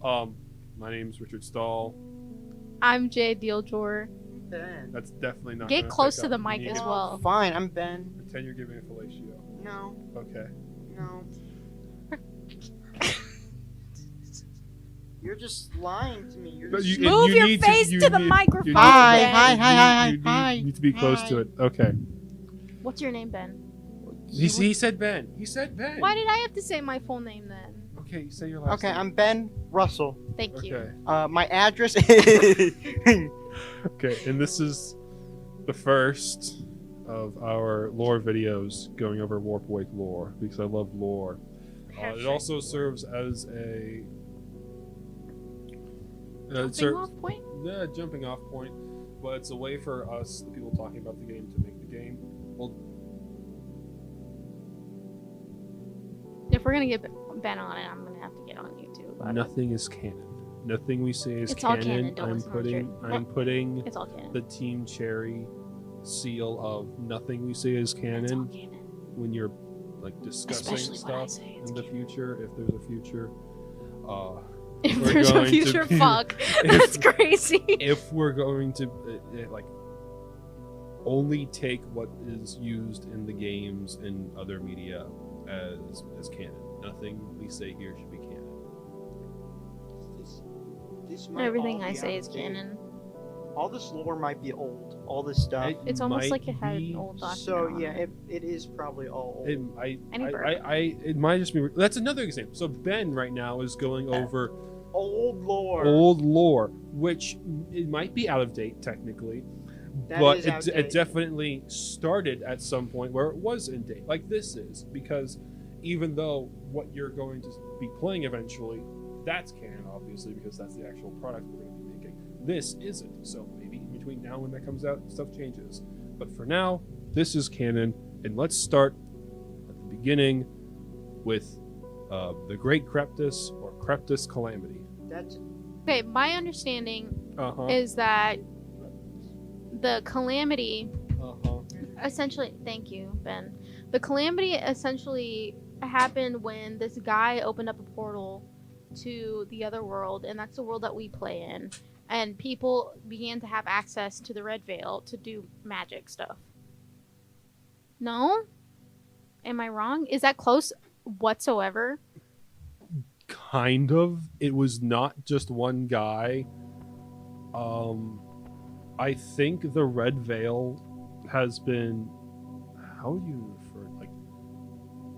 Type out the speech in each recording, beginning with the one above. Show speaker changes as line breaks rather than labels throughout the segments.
My name's Richard Stahl.
I'm Jay Dealjor.
Ben.
That's definitely not.
Get
gonna
close
pick
to
up.
the mic
You need
as
to
well.
Fine, I'm Ben.
Pretend you're giving a fellatio.
No,
Okay.
no. You're just lying to me. You're
But
just...
Move your
need
face
you
to the
need-
microphone.
you need-
Hi,
Ben.
hi, hi.
You need to be close to
Hi.
it. Okay.
What's your name, Ben?
He said Ben. He said Ben.
Why did I have to say my full name then?
Okay, say your last
Okay,
name.
I'm Ben Russell.
Thank you.
Okay.
My address is...
Okay, and this is the first of our lore videos going over Warp Wake lore because I love lore. It also serves as a
Jumping off point?
Yeah, jumping off point, but it's a way for us, the people talking about the game, to make the game. Well,
If we're gonna get Ben on it, I'm gonna have to get on you too. About it.
nothing is canon. Nothing we say is
It's all
canon.
canon, don't
I'm
listen to
putting
Richard.
the
It's all canon.
Team Cherry seal of nothing we say is
It's all
canon
canon.
when you're like discussing
Especially when I
stuff
say it's
in the
canon.
future, if there's a future.
If
we're
there's a
going to
future,
be-
fuck. That's crazy.
If we're going to like only take what is used in the games and other media as canon. Nothing we say here should be canon.
This might
Everything
all
I
be
say
out
is
of date.
canon.
All this lore might be old. All this stuff.
It's almost
might
like it had
be-
an old document.
So
on
yeah,
it.
it is probably all old.
It might just be. That's another example. So Ben right now is going over
Old lore.
old lore, which it might be out of date technically,
That
but
is out of
it
date.
definitely started at some point where it was in date, like this is, because even though what you're going to be playing eventually, that's canon, obviously, because that's the actual product we're going to be making. This isn't, so maybe in between now and when that comes out, stuff changes. But for now, this is canon, and let's start at the beginning with the Great Creptus or Creptus Calamity.
That's
Okay, my understanding
Uh-huh.
is that the calamity
Uh-huh.
essentially, thank you, Ben. The calamity essentially happened when this guy opened up a portal to the other world, and that's the world that we play in. And people began to have access to the Red Veil to do magic stuff. No? Am I wrong? Is that close whatsoever?
Kind of. It was not just one guy. I think the Red Veil has been. How would you refer? Like,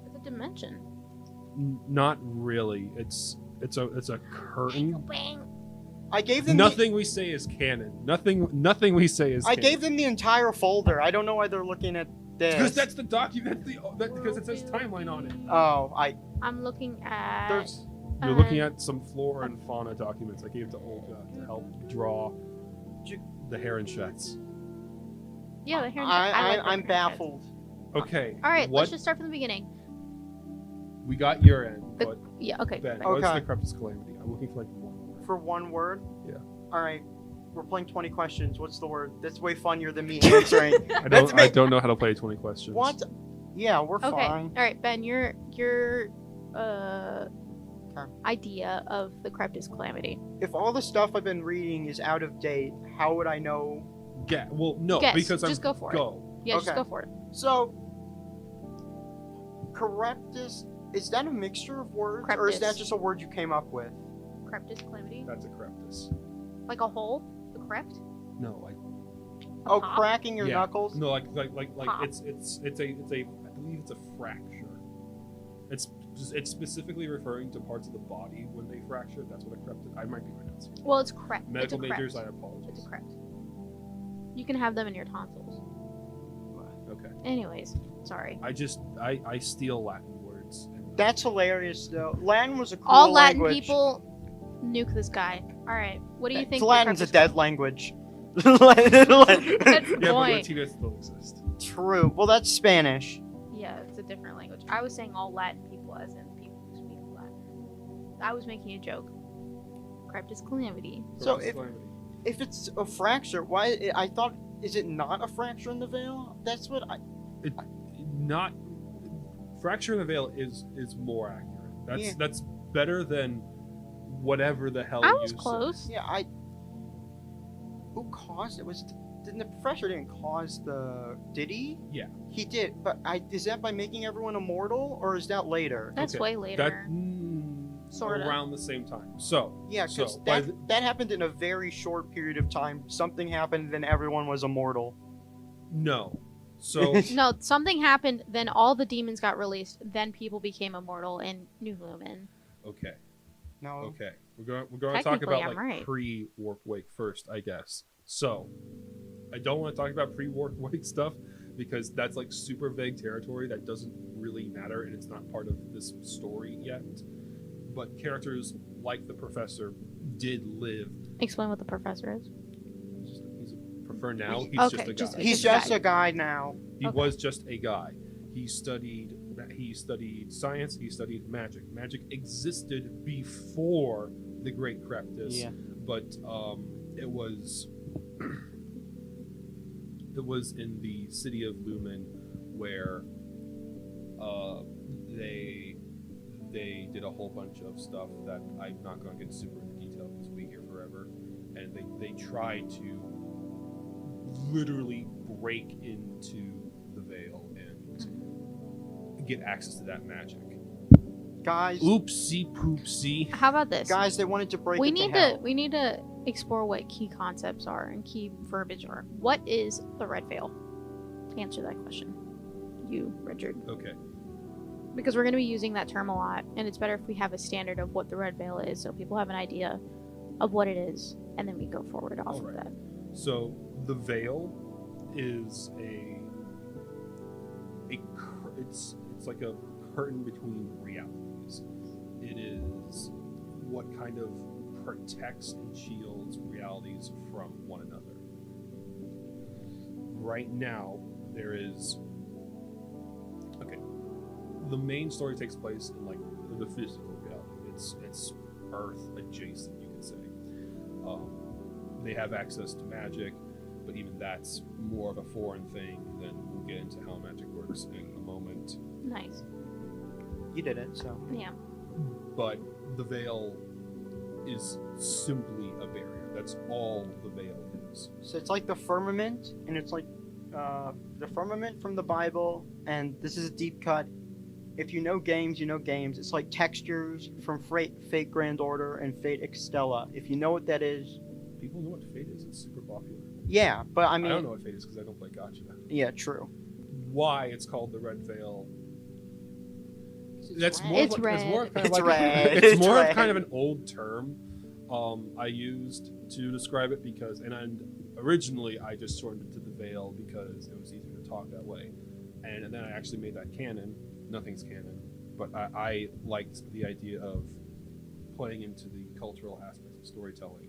It's a dimension.
not really. It's a curtain.
I gave them
Nothing we say is canon. Nothing we say is.
I
canon.
gave them the entire folder. I don't know why they're looking at this.
because that's the document. Because it says timeline on it.
Oh,
I'm looking at.
there's
You're looking at some flora and fauna documents I gave to Olga to help draw the heron sheds.
Yeah, the heron check. I like the
I'm
heron check.
baffled.
Okay.
All right,
What
let's just start from the beginning.
we got your end,
The-
but
Yeah, okay.
Ben,
thanks.
what's
Okay.
the Crepus Calamity? I'm looking for like one word.
For one word?
Yeah.
Alright. We're playing 20 questions. What's the word? That's way funnier than me answering.
I
That's
don't.
me.
I don't know how to play 20 questions.
What? Yeah, we're
Okay.
fine.
All right, Ben, your idea of the Creptus Calamity.
If all the stuff I've been reading is out of date, how would I know?
Well, no,
Guess.
because
Just
I'm
go for it.
go.
Yeah, just
Okay.
go for it.
So, Correctus, is that a mixture of words? Or is that
Creptus.
just a word you came up with?
Creptus Calamity?
That's a Creptus.
Like a hole? The crept?
No, like
Oh,
Pop?
cracking your
yeah.
knuckles?
No, like
Pop.
it's a I believe it's a fracture. It's specifically referring to parts of the body when they fracture. That's what a Creptus. I might be pronouncing it.
Well, it's crept.
Medical
it's a
majors, I
crept.
apologize.
It's a crept. You can have them in your tonsils.
Okay.
Anyways, sorry.
I steal Latin words. And
That's hilarious, though. Latin was a cool
All Latin
language.
people nuke this guy. All right, what do you think? the
Latin's a
Creptus-
dead language.
That's the
yeah, but
point.
Latinos still exist.
True. Well, that's Spanish.
Yeah, it's a different language. I was saying all Latin people, as in people who speak Latin. I was making a joke. Creptus Calamity.
So
Crepus
if-
Calamity.
If it's a fracture, why? I thought, is it not a fracture in the veil? That's what I.
Not fracture in the veil is more accurate.
Yeah.
That's better than whatever the hell.
I was
you
close.
Yeah, Who caused it? Didn't the professor didn't cause the? Did he?
Yeah.
He did, but is that by making everyone immortal, or is that later?
That's
Okay,
way later. Sorta.
Around the same time. So
Yeah, because
so
that happened in a very short period of time. Something happened, then everyone was immortal.
no. So
No, something happened, then all the demons got released, then people became immortal in New Lumen.
okay.
No.
Okay. We're going to talk
Technically,
about
I'm
like
right.
pre-warp wake first, I guess. So I don't want to talk about pre-warp wake stuff because that's like super vague territory that doesn't really matter and it's not part of this story yet. But characters like the professor did live.
Explain what the professor is.
For now, he's
Okay,
just a
just-
guy.
He's just a guy now.
He
Okay.
was just a guy. He studied science. He studied magic. Magic existed before the Great Creptus,
Yeah.
but it was in the city of Lumen where they did a whole bunch of stuff that I'm not going to get super into detail because we'll be here forever, and they tried to literally break into the Veil and get access to that magic.
Guys,
Oopsie poopsie.
How about this?
guys, they wanted to break
we
it
need
to hell.
we need to explore what key concepts are and key verbiage are. What is the Red Veil? Answer that question. You, Richard.
Okay.
Because we're going to be using that term a lot, and it's better if we have a standard of what the Red Veil is so people have an idea of what it is, and then we go forward off of
Alright.
that.
So the Veil is it's like a curtain between realities. It is what kind of protects and shields realities from one another. Right now, there is the main story takes place in like the physical reality. It's Earth adjacent, you could say. They have access to magic, but even that's more of a foreign thing. Then we'll get into how magic works in a moment.
Nice.
You did it, so.
Yeah.
But the Veil is simply a barrier. That's all the Veil is.
So it's like the firmament, and it's like the firmament from the Bible, and this is a deep cut. If you know games, you know games. It's like textures from Fate Grand Order and Fate Extella. If you know what that is.
People know what Fate is. It's super popular.
Yeah, but I mean.
I don't know what Fate is because I don't play Gotcha.
Yeah, true.
Why it's called the Red Veil?
It's
More
It's
of
red.
It's more of kind
It's
of like
red.
it's
It's
more
red.
of kind of an old term I used to describe it because originally I just shortened it to the Veil because it was easier to talk that way, and then I actually made that canon. Nothing's canon, but I liked the idea of playing into the cultural aspects of storytelling.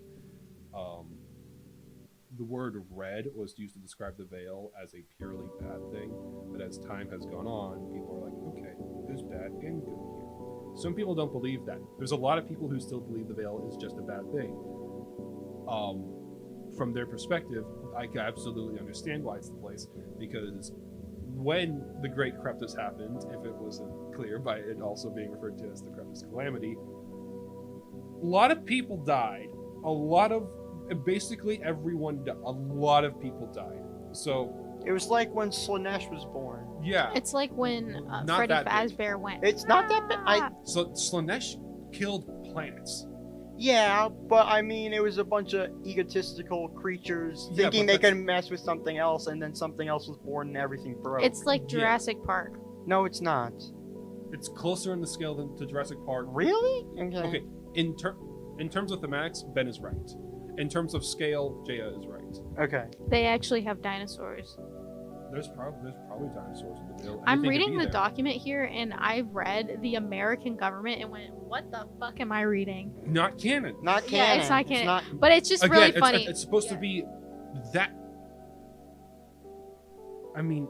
The word red was used to describe the Veil as a purely bad thing, but as time has gone on, people are like, okay, there's bad and good here. Some people don't believe that. There's a lot of people who still believe the Veil is just a bad thing. From their perspective, I can absolutely understand why it's the place, because when the Great Creptus happened, if it wasn't clear by it also being referred to as the Creptus Calamity, a lot of people died. Basically everyone died. A lot of people died. So
It was like when Slanesh was born.
yeah.
It's like when
Not
Freddy
that big.
Fazbear went.
It's not that bad.
So Slanesh killed planets.
Yeah, but I mean, it was a bunch of egotistical creatures
Yeah,
thinking
but
they
that's-
could mess with something else, and then something else was born and everything broke.
It's like
Yeah.
Jurassic Park.
No, it's not.
It's closer in the scale than to Jurassic Park.
Really?
Okay. In terms of thematics, Ben is right. In terms of scale, Jaya is right.
Okay.
They actually have dinosaurs.
There's probably dinosaurs in the Veil.
I'm
Anything could
reading
be
the
there.
document here, and I've read the American government and went, "What the fuck am I reading?"
Not canon.
Not
Yeah,
canon.
it's not canon.
not-
But it's just
Again,
really
it's,
funny.
it's supposed to
Yeah.
be that. I mean,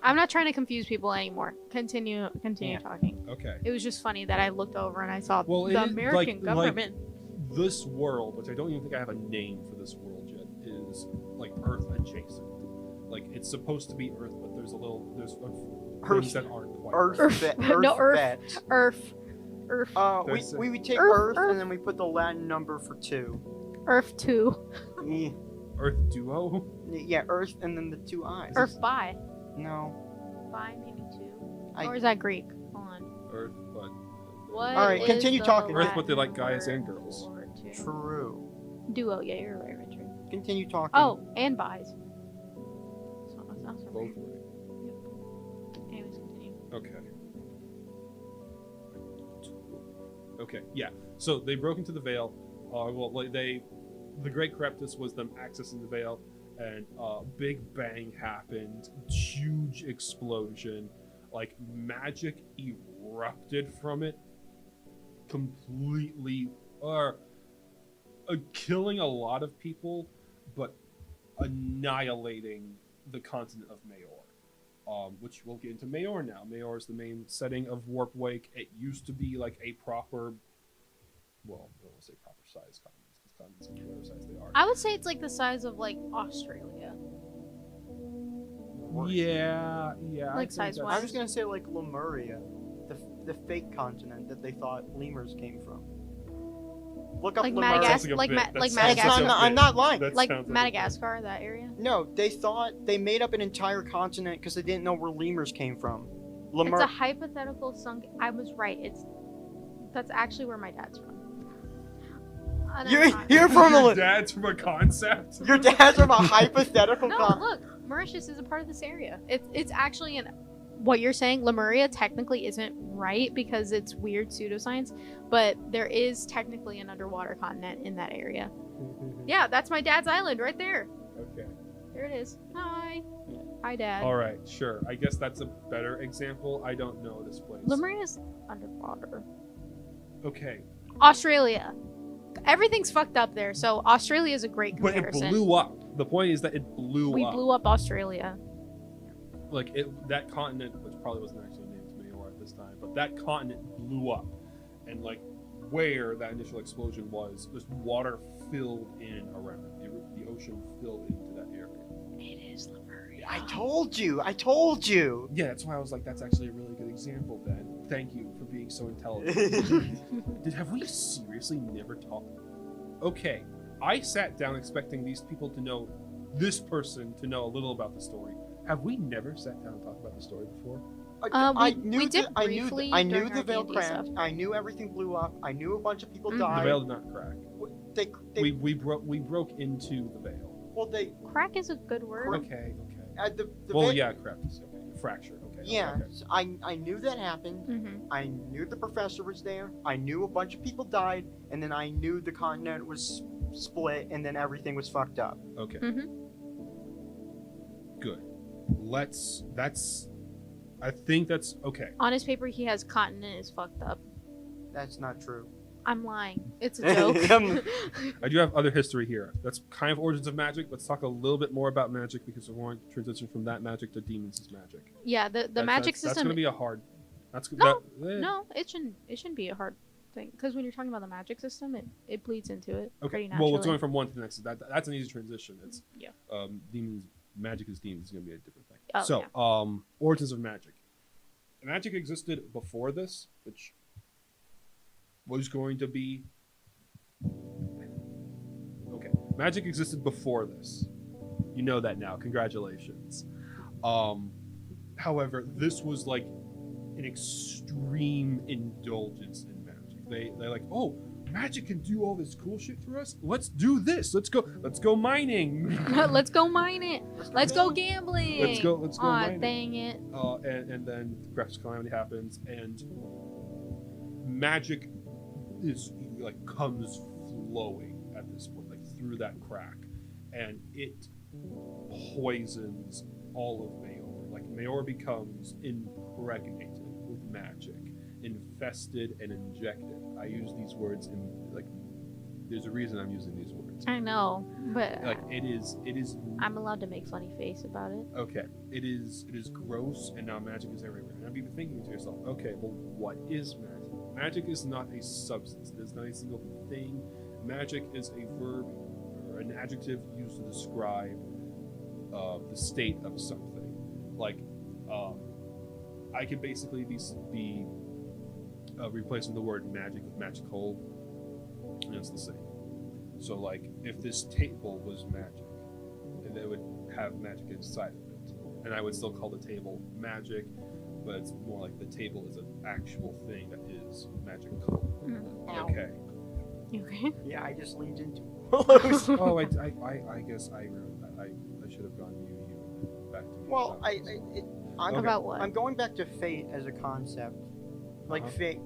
I'm not trying to confuse people anymore. Continue
Yeah.
talking.
okay.
It was just funny that I looked over and I saw
Well, it
the
is,
American
like-
government.
This world, which I don't even think I have a name for this world yet, is like Earth adjacent. Like it's supposed to be Earth, but there's
Earth-
things that aren't quite
Earth
right.
vet.
No, Earth.
vet.
Earth. Earth.
We would take
Earth,
Earth, and then we put the Latin number for 2.
Earth 2.
Yeah,
Earth duo.
yeah, Earth, and then the 2 eyes.
Earth bi.
No.
Bi maybe 2.
I-
Or is that Greek? Hold on.
Earth, but
What
Alright,
is
continue
the
talking.
Earth, but they like
Latin
guys and
word
girls.
for 2?
True.
Duo, yeah, you're right, Richard.
Continue talking.
Oh, and bis. So, that's
both
right.
right.
Anyways, continue.
Okay. Okay, yeah. So they broke into the Veil. The Great Corruptus was them accessing the Veil, and big bang happened. Huge explosion. Like magic erupted from it, completely, killing a lot of people, but annihilating the continent of Mayor. Which we'll get into Mayor now. Mayor is the main setting of Warp Wake. It used to be like a proper, well, I won't say proper size continents, because continents can be whatever size they are.
I would say it's like the size of like Australia.
Yeah.
Like size-wise.
I was gonna say like Lemuria, the fake continent that they thought lemurs came from. Look up
Like
Lemuria.
Madagascar, like Madagascar.
I'm not lying.
Like Madagascar, that area.
No, they made up an entire continent because they didn't know where lemurs came from.
It's a hypothetical sunk. I was right. That's actually where my dad's from.
You're from
Your
a
dad's from a concept.
your dad's from a hypothetical
No, look, Mauritius is a part of this area. It's actually what you're saying, Lemuria technically isn't right because it's weird pseudoscience, but there is technically an underwater continent in that area. Yeah, that's my dad's island right there.
Okay.
There it is. Hi. Hi, Dad.
All right, sure. I guess that's a better example. I don't know this place.
Lemuria's underwater.
Okay.
Australia. Everything's fucked up there, so Australia is a great
But
comparison.
it blew up. The point is that it blew
We
up.
blew up Australia.
Like that continent, which probably wasn't actually named Mayor at this time, but that continent blew up, and like where that initial explosion was, just water filled in around it. The ocean filled into that area.
It is Lemuria.
I told you.
Yeah, that's why I was like, that's actually a really good example, Ben. Thank you for being so intelligent. Have we seriously never talked? Okay, I sat down expecting these people to know, this person to know a little about the story. Have we never sat down and talked about the story before?
We did briefly
I knew
during
the
our
veil
D&D
cracked.
stuff.
I knew everything blew up. I knew a bunch of people
Mhm.
The
died.
veil did not crack.
They
We broke into the veil.
well they
Crack is a good word.
Okay.
the
Well,
veil,
yeah, cracked. Okay, fracture. Okay.
yeah.
Okay.
So I knew that happened.
Mm-hmm.
I knew the professor was there. I knew a bunch of people died, and then I knew the continent was split, and then everything was fucked up.
Okay.
Mm-hmm.
Good. I think that's okay.
On his paper, he has continent is fucked up.
That's not true.
I'm lying. It's a joke.
I do have other history here. That's kind of origins of magic. Let's talk a little bit more about magic because we're going to transition from that magic to demons' magic.
Yeah, the magic system.
That's going to be a hard. That's
No,
that, eh.
No, it shouldn't be a hard thing because when you're talking about the magic system, it bleeds into it
Okay.
pretty naturally.
Well, it's going from one to the next. That's an easy transition. It's
Yeah.
Demons. Magic is demons is going to be a different thing.
Oh,
So,
yeah.
origins of magic. Magic existed before this, which was going to be okay. Magic existed before this. You know that now. Congratulations. However, this was like an extreme indulgence in magic. They're like, oh, magic can do all this cool shit for us. Let's do this. Let's go mining.
Let's go mine it. Let's go gambling.
Let's go
Aw,
mining.
dang it.
And then Graphics Calamity happens, and magic is like comes flowing at this point, like through that crack, and it poisons all of Mayor. Like Mayor becomes impregnated with magic, infested and injected. I use these words in like. There's a reason I'm using these words.
I know, but
Like it is.
I'm allowed to make funny face about it.
Okay, it is gross, and now magic is everywhere. And I'd be thinking to yourself, okay, well, what is magic? Magic is not a substance. It is not a single thing. Magic is a verb or an adjective used to describe the state of something. Like, I could basically be replacing the word magic with magical, and it's the same. So, like, if this table was magic, and it would have magic inside of it, and I would still call the table magic, but it's more like the table is an actual thing that is magical.
Ow.
Okay.
You okay?
Yeah, I just leaned into
Oh, I guess I ruined that. I should have gone you, and back to you.
Well, I'm
About what?
I'm going back to fate as a concept, like fate.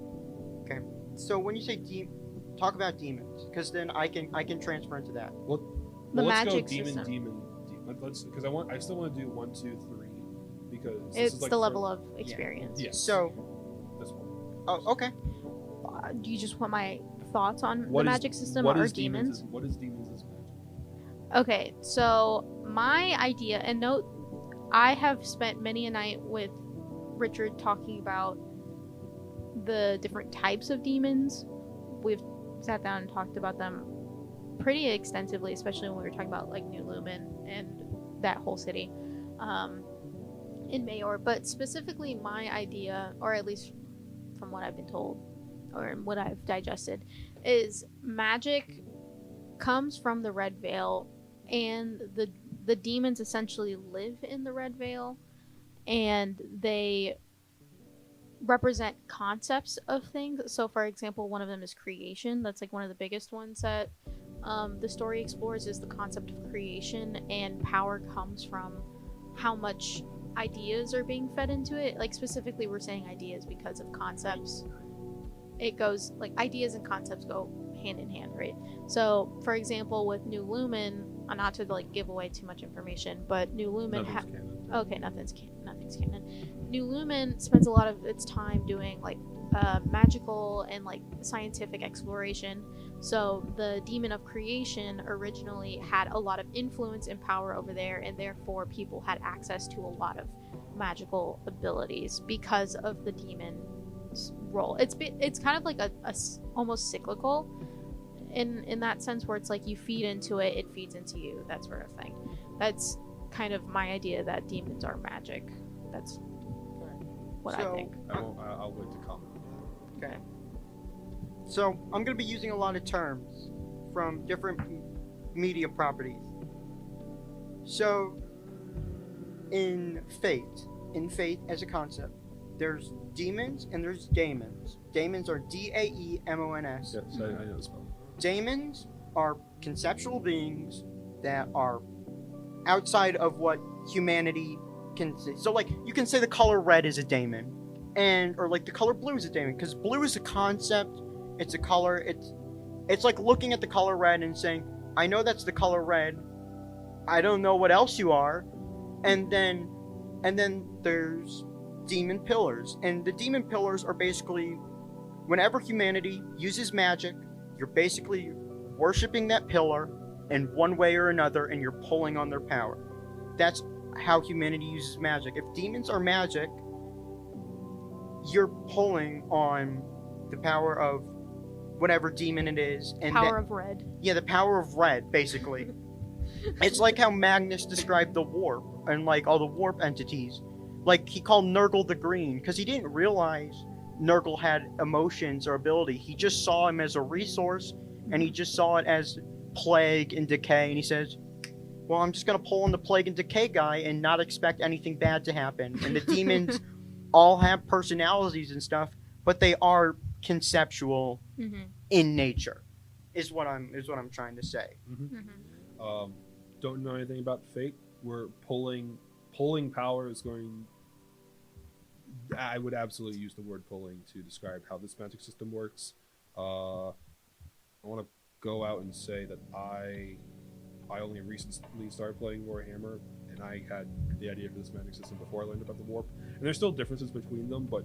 Okay, so when you say talk about demons, because then I can transfer into that.
Well,
The
let's
magic
go demon,
system.
demon. Let's because I still want to do 1, 2, 3 because this
It's
is like
the level of experience.
Yes.
So,
This one.
oh, okay.
Do you just want my thoughts on
What
the
is-
magic system
what
or
is
demons?
What is demons as magic?
Okay, so my idea, and note, I have spent many a night with Richard talking about the different types of demons. We've sat down and talked about them pretty extensively, especially when we were talking about like New Lumen and that whole city in Mayor. But specifically, my idea, or at least from what I've been told or what I've digested, is magic comes from the Red Veil, and the demons essentially live in the Red Veil, and they represent concepts of things. So for example, one of them is creation. That's like one of the biggest ones that the story explores, is the concept of creation, and power comes from how much ideas are being fed into it. Like specifically, we're saying ideas because of concepts. It goes like ideas and concepts go hand in hand, right? So for example, with New Lumen, not to like give away too much information, but New Lumen
Nothing's canon.
okay, nothing's canon. New Lumen spends a lot of its time doing like magical and like scientific exploration. So the demon of creation originally had a lot of influence and power over there, and therefore people had access to a lot of magical abilities because of the demon's role. It's kind of like a almost cyclical in that sense, where it's like you feed into it, it feeds into you, that sort of thing. That's kind of my idea, that demons are magic. That's what I think.
I'll wait to comment.
Okay. So I'm going to be using a lot of terms from different media properties. So in fate as a concept, there's demons and there's daemons. Daemons are Daemons.
Yes, I know the spell.
Daemons are conceptual beings that are outside of what humanity can see. So like you can say the color red is a daemon, or like the color blue is a daemon, because blue is a concept, it's a color, it's like looking at the color red and saying, I know that's the color red, I don't know what else you are. And then there's demon pillars, and the demon pillars are basically whenever humanity uses magic, you're basically worshipping that pillar in one way or another, and you're pulling on their power. That's how humanity uses magic. If demons are magic, you're pulling on the power of whatever demon it is, and
Power of red.
yeah, the power of red, basically. It's like how Magnus described the warp and like all the warp entities. Like he called Nurgle the Green because he didn't realize Nurgle had emotions or ability. He just saw him as a resource, and he just saw it as plague and decay, and he says, well, I'm just gonna pull on the plague and decay guy and not expect anything bad to happen. And the demons all have personalities and stuff, but they are conceptual in nature, is what I'm trying to say.
Don't know anything about fate. We're pulling power is going. I would absolutely use the word pulling to describe how this magic system works. I want to go out and say that I only recently started playing Warhammer, and I had the idea for this magic system before I learned about the warp. And there's still differences between them, but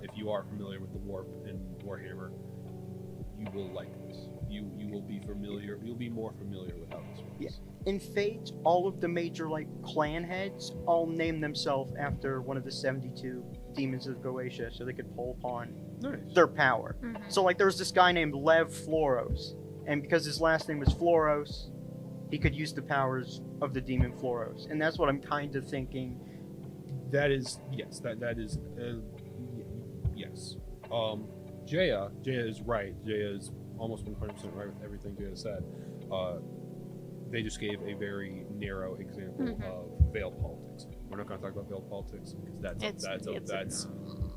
if you are familiar with the warp in Warhammer, you will like this. You will be familiar. You'll be more familiar with how this works.
Yeah. In Fate, all of the major like clan heads all name themselves after one of the 72 demons of Goetia, so they could pull upon their power. So like there's this guy named Lev Floros, and because his last name was Floros, he could use the powers of the demon Floros, and that's what I'm kind of thinking.
That is yes. That is yes. Jaya is right. Jaya is almost 100% right with everything Jaya said. They just gave a very narrow example of veil politics. We're not going to talk about veil politics because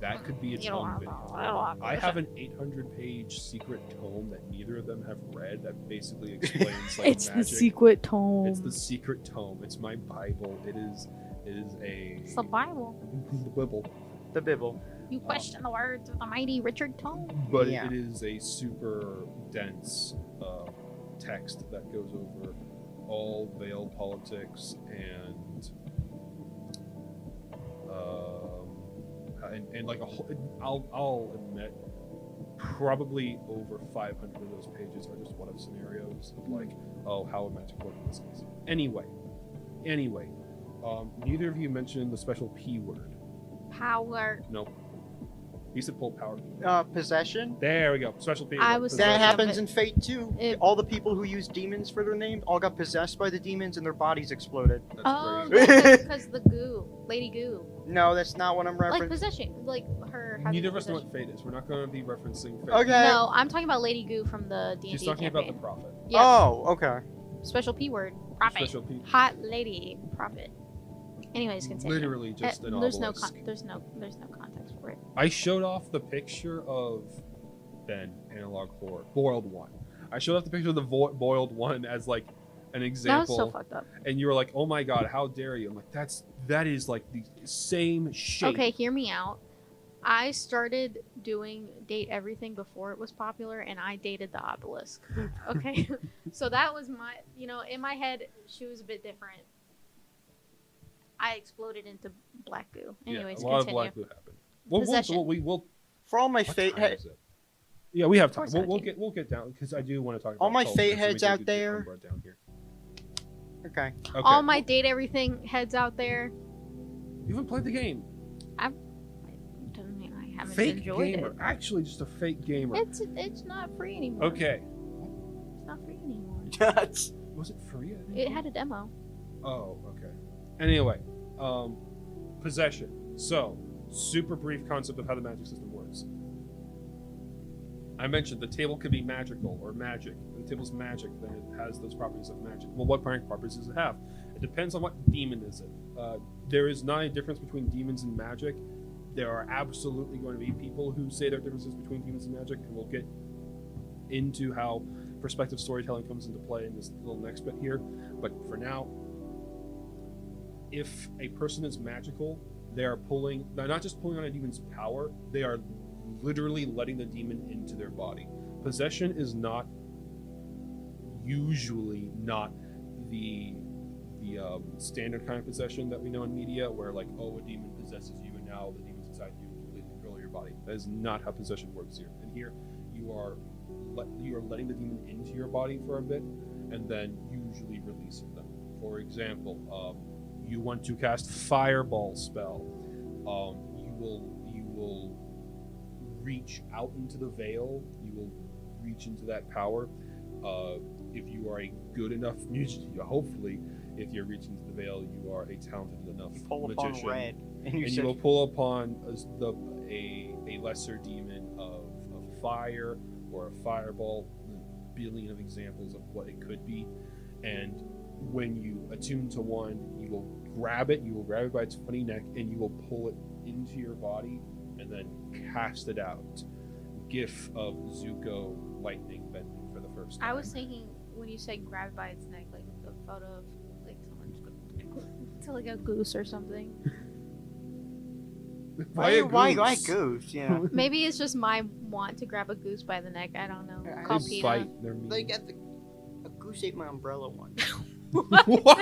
that could be its own video. I have an 800-page secret tome that neither of them have read that basically explains like
It's
magic.
the secret tome.
It's the secret tome. It's my Bible. It's
the Bible.
the Bible.
The Bibble.
You question the words of the mighty Richard Tome.
But
Yeah.
it is a super dense text that goes over all veil politics and like a whole. I'll admit, probably over 500 of those pages are just what-if scenarios of like, oh, how would magic work in this case? Anyway, neither of you mentioned the special P word.
Power.
Nope. You said pull power.
Possession.
There we go. Special P.
I
word.
was
That
thinking
Possession.
happens in Fate too. All the people who use demons for their name all got possessed by the demons and their bodies exploded.
That's
Oh,
crazy.
because the goo, Lady Goo,
No, that's not what I'm
like
referencing.
possession, like her. having
Neither of us know
possession.
what fate is. We're not going to be referencing fate.
Okay.
No, I'm talking about Lady Goo from the D&D
She's talking
campaign.
about the prophet.
Yeah.
Oh, okay.
Special P word. Prophet.
Special P.
Hot lady. Prophet. Anyways, continue.
Literally just an
there's no
obelisk.
there's no context for it.
I showed off the picture of Ben, Analog Horror, Boiled One. I showed off the picture of the Boiled One as like an
That was
example,
so fucked up.
and you were like, "Oh my god, how dare you!" I'm like, that is like the same shape.
Okay, hear me out. I started doing date everything before it was popular, and I dated the obelisk. Okay, so that was my, in my head, she was a bit different. I exploded into black goo. Anyways,
yeah, a lot
continue.
of black goo happened. We'll
For all my
what
fate
time
head,
is it? Yeah, we have time.
4:17.
We'll get down because I do want to talk about
All my
culture,
fate
so we
heads
can
out
do the
there.
Umbra down here.
okay.
Okay.
All my date everything heads out there.
You haven't played the game.
Doesn't mean I haven't
Fake
enjoyed
gamer.
it.
Actually, just a fake gamer.
It's not free anymore.
Okay.
It's not free anymore.
That's
Was it free? I think?
It had a demo.
Oh, okay. Anyway, possession. So, super brief concept of how the magic system works. I mentioned the table could be magical or magic. When the table's magic, then it has those properties of magic. Well, what properties does it have? It depends on what demon is it. There is not a difference between demons and magic. There are absolutely going to be people who say there are differences between demons and magic, and we'll get into how perspective storytelling comes into play in this little next bit here. But for now, if a person is magical, they're not just pulling on a demon's power, they are literally letting the demon into their body. Possession is usually not the standard kind of possession that we know in media, where like, oh, a demon possesses you and now the demon's inside you and completely control your body. That is not how possession works here. And here, you are letting the demon into your body for a bit, and then usually releasing them. For example, you want to cast Fireball spell. You will reach out into the veil. You will reach into that power. If you are a good enough musician, hopefully, if you're reaching into the veil, you are a talented enough
you pull upon
magician,
red, and
you will pull upon a lesser demon of fire or a fireball. A billion of examples of what it could be, and when you attune to one, you will grab it by its funny neck, and you will pull it into your body and then cast it out. GIF of Zuko lightning bending for the first time.
I was thinking when you say grab it by its neck, like the photo of like someone just to like a goose or something.
why
goose?
goose? Yeah.
Maybe it's just my want to grab a goose by the neck. I don't know.
Yeah,
Call
They
PETA.
bite. They're mean.
Like a goose ate my umbrella once.
What?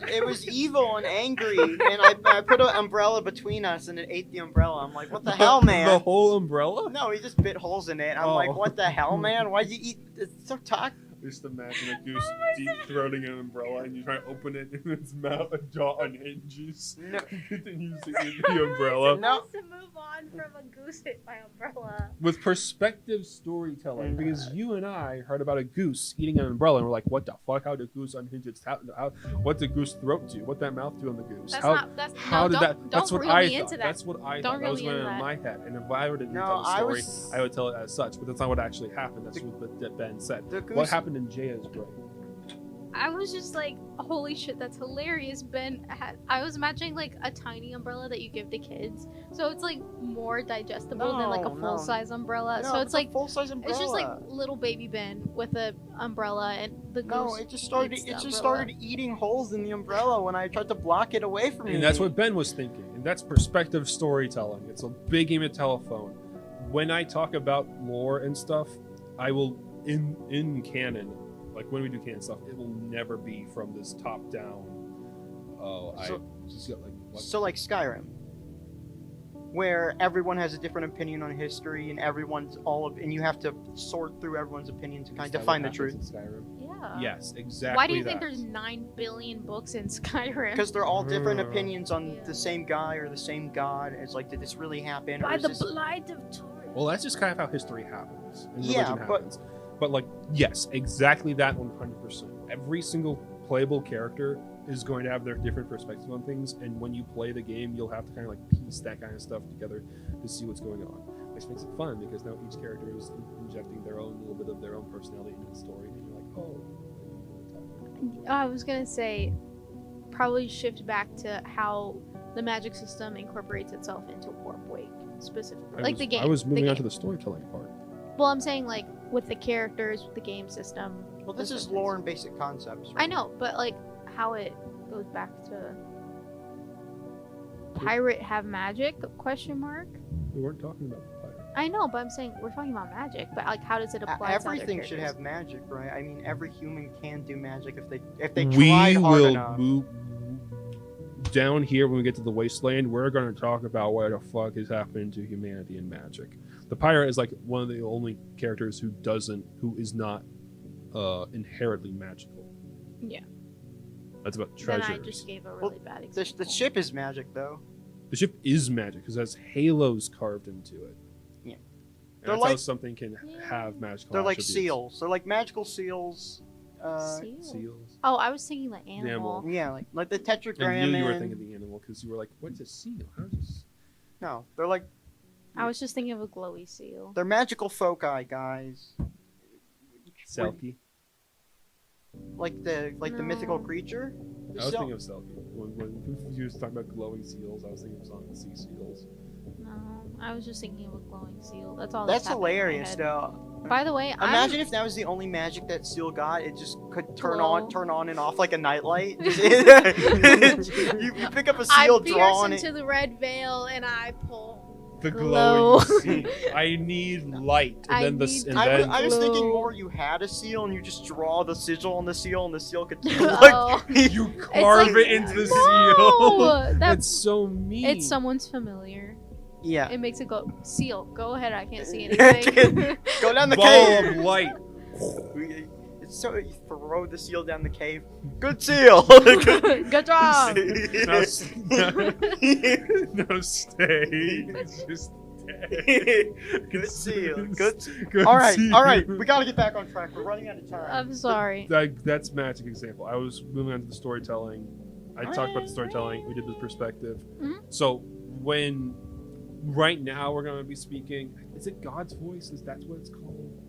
It was evil and angry, and I put an umbrella between us, and it ate the umbrella. I'm like, what the hell, man?
The whole umbrella?
No, he just bit holes in it. I'm like, what the hell, man? Why'd you eat? It's so toxic.
Just imagine a goose deep throating an umbrella, and you try to open it, and its mouth, a jaw unhinges.
No.
Continues to eat the umbrella.
No.
To move on from a goose hit by umbrella.
With perspective storytelling, because you and I heard about a goose eating an umbrella, and we're like, "What the fuck? How did goose unhinge its what's the goose throat do? What that mouth do on the goose? How did that? That's what I thought. That's what I thought. That was going on in my head. And if I were to tell the story, I would tell it as such. But that's not what actually happened. That's what Ben said. What happened in Jaya's brain?
I was just like, holy shit, that's hilarious. I was imagining like a tiny umbrella that you give to kids, so it's like more digestible than like a full size umbrella.
No,
so it's like
full size umbrella.
It's just like little baby Ben with a umbrella and the goose.
No, it just started eating holes in the umbrella when I tried to block it away from me.
And that's what Ben was thinking. And that's perspective storytelling. It's a big game of telephone. When I talk about lore and stuff, I will in canon. Like when we do canon stuff, it will never be from this top down.
So like Skyrim, where everyone has a different opinion on history, and and you have to sort through everyone's opinion to kind of find the truth.
Skyrim?
Yeah.
Yes, exactly.
Why do you think there's 9 billion books in Skyrim?
Because they're all different opinions on the same guy or the same god. It's like, did this really happen?
By the blight of Taurus.
Well, that's just kind of how history happens. And religion happens. But like, yes, exactly that 100%. Every single playable character is going to have their different perspectives on things, and when you play the game, you'll have to kind of like piece that kind of stuff together to see what's going on. Which makes it fun because now each character is injecting their own little bit of their own personality into the story, and you're like, oh.
I was gonna say, probably shift back to how the magic system incorporates itself into Warp Wake specifically, the game.
I was moving on to the storytelling part.
Well, I'm saying like with the characters, with the game system.
Well, this is lore and basic concepts. Right?
I know, but like how it goes back to pirate have magic? Question mark.
We weren't talking about the pirate.
I know, but I'm saying we're talking about magic. But like, how does it apply? to
Everything
other
should
characters?
have magic, right? I mean, every human can do magic if they tried hard enough.
We will move down here when we get to the wasteland. We're going to talk about what the fuck is happening to humanity and magic. The pirate is like one of the only characters who is not inherently magical.
Yeah.
That's about treasures.
Then I just gave a really bad example.
The ship is magic, though.
The ship is magic because it has halos carved into it.
Yeah.
And that's how something can have magical
They're like
attributes.
seals. They're like magical seals.
Seals.
Oh, I was thinking the animal.
Yeah, like the tetragram.
And you were thinking the animal because you were like, "What's a seal? How does this?"
No, they're like.
I was just thinking of a glowy seal.
They're magical foci, guys.
Selkie.
Like the mythical creature.
I was thinking of Selkie. When you was talking about glowing seals, I was thinking of some sea seals.
No, I was just thinking of a glowing seal. That's all.
That's hilarious, though.
By the way,
imagine if that was the only magic that seal got. It just could turn on and off like a nightlight. you pick up a seal, draw on it.
I pierce into the red veil, and I pull.
The glowing seal. I need light.
I was thinking more you had a seal and you just draw the sigil on the seal and the seal could
you carve it into the seal. That's so mean.
It's someone's familiar.
Yeah.
It makes it go seal. Go ahead, I can't see anything.
Go down the
ball
cave.
Of light.
So you throw the seal down the cave. Good seal.
Good job.
No, stay. It's just stay.
Good seal. Good. All right. We gotta get back on track. We're running out of time.
I'm sorry.
That's magic example. I was moving on to the storytelling. I talked about the storytelling. We did the perspective.
Mm-hmm.
So right now we're going to be speaking. Is it God's voice? Is that what it's called?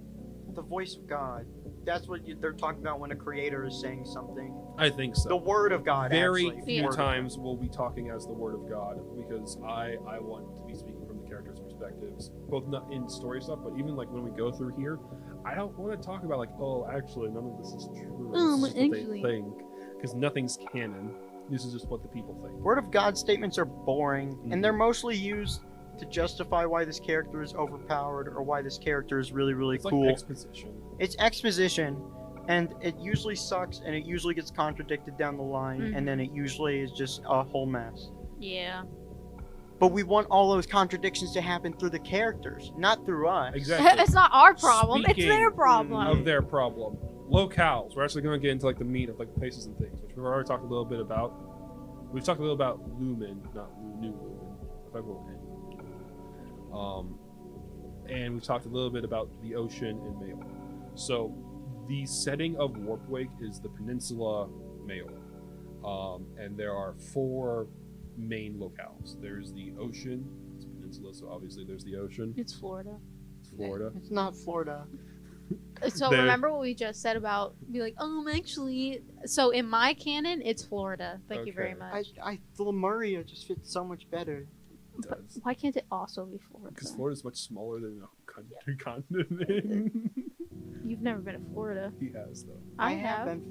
The voice of God. That's what they're talking about when a creator is saying something.
I think so.
The word of God.
Very few times we'll be talking as the word of God because I want to be speaking from the characters' perspectives, both not in story stuff, but even like when we go through here, I don't want to talk about like, oh, actually none of this is true. This is what they think, because nothing's canon. This is just what the people think.
Word of God statements are boring, and they're mostly used to justify why this character is overpowered or why this character is really, really cool.
Like exposition.
It's exposition, and it usually sucks, and it usually gets contradicted down the line, and then it usually is just a whole mess.
Yeah.
But we want all those contradictions to happen through the characters, not through us.
Exactly.
It's not our problem. It's their problem.
Of their problem. locales. We're actually going to get into like the meat of like places and things, which we've already talked a little bit about. We've talked a little about Lumen, not New Lumen. If I go in. And we've talked a little bit about the ocean and Mail. So the setting of Warpwake is the Peninsula Mail. And there are 4 main locales. There's the ocean. It's a peninsula, so obviously there's the ocean.
It's Florida.
It's Florida.
It's not Florida.
So remember what we just said about be like, actually. So in my canon, it's Florida. Thank you very much.
The Lemuria just fits so much better.
But why can't it also be Florida?
Because Florida's much smaller than a continent.
You've never been to Florida.
He has, though.
I have.
been.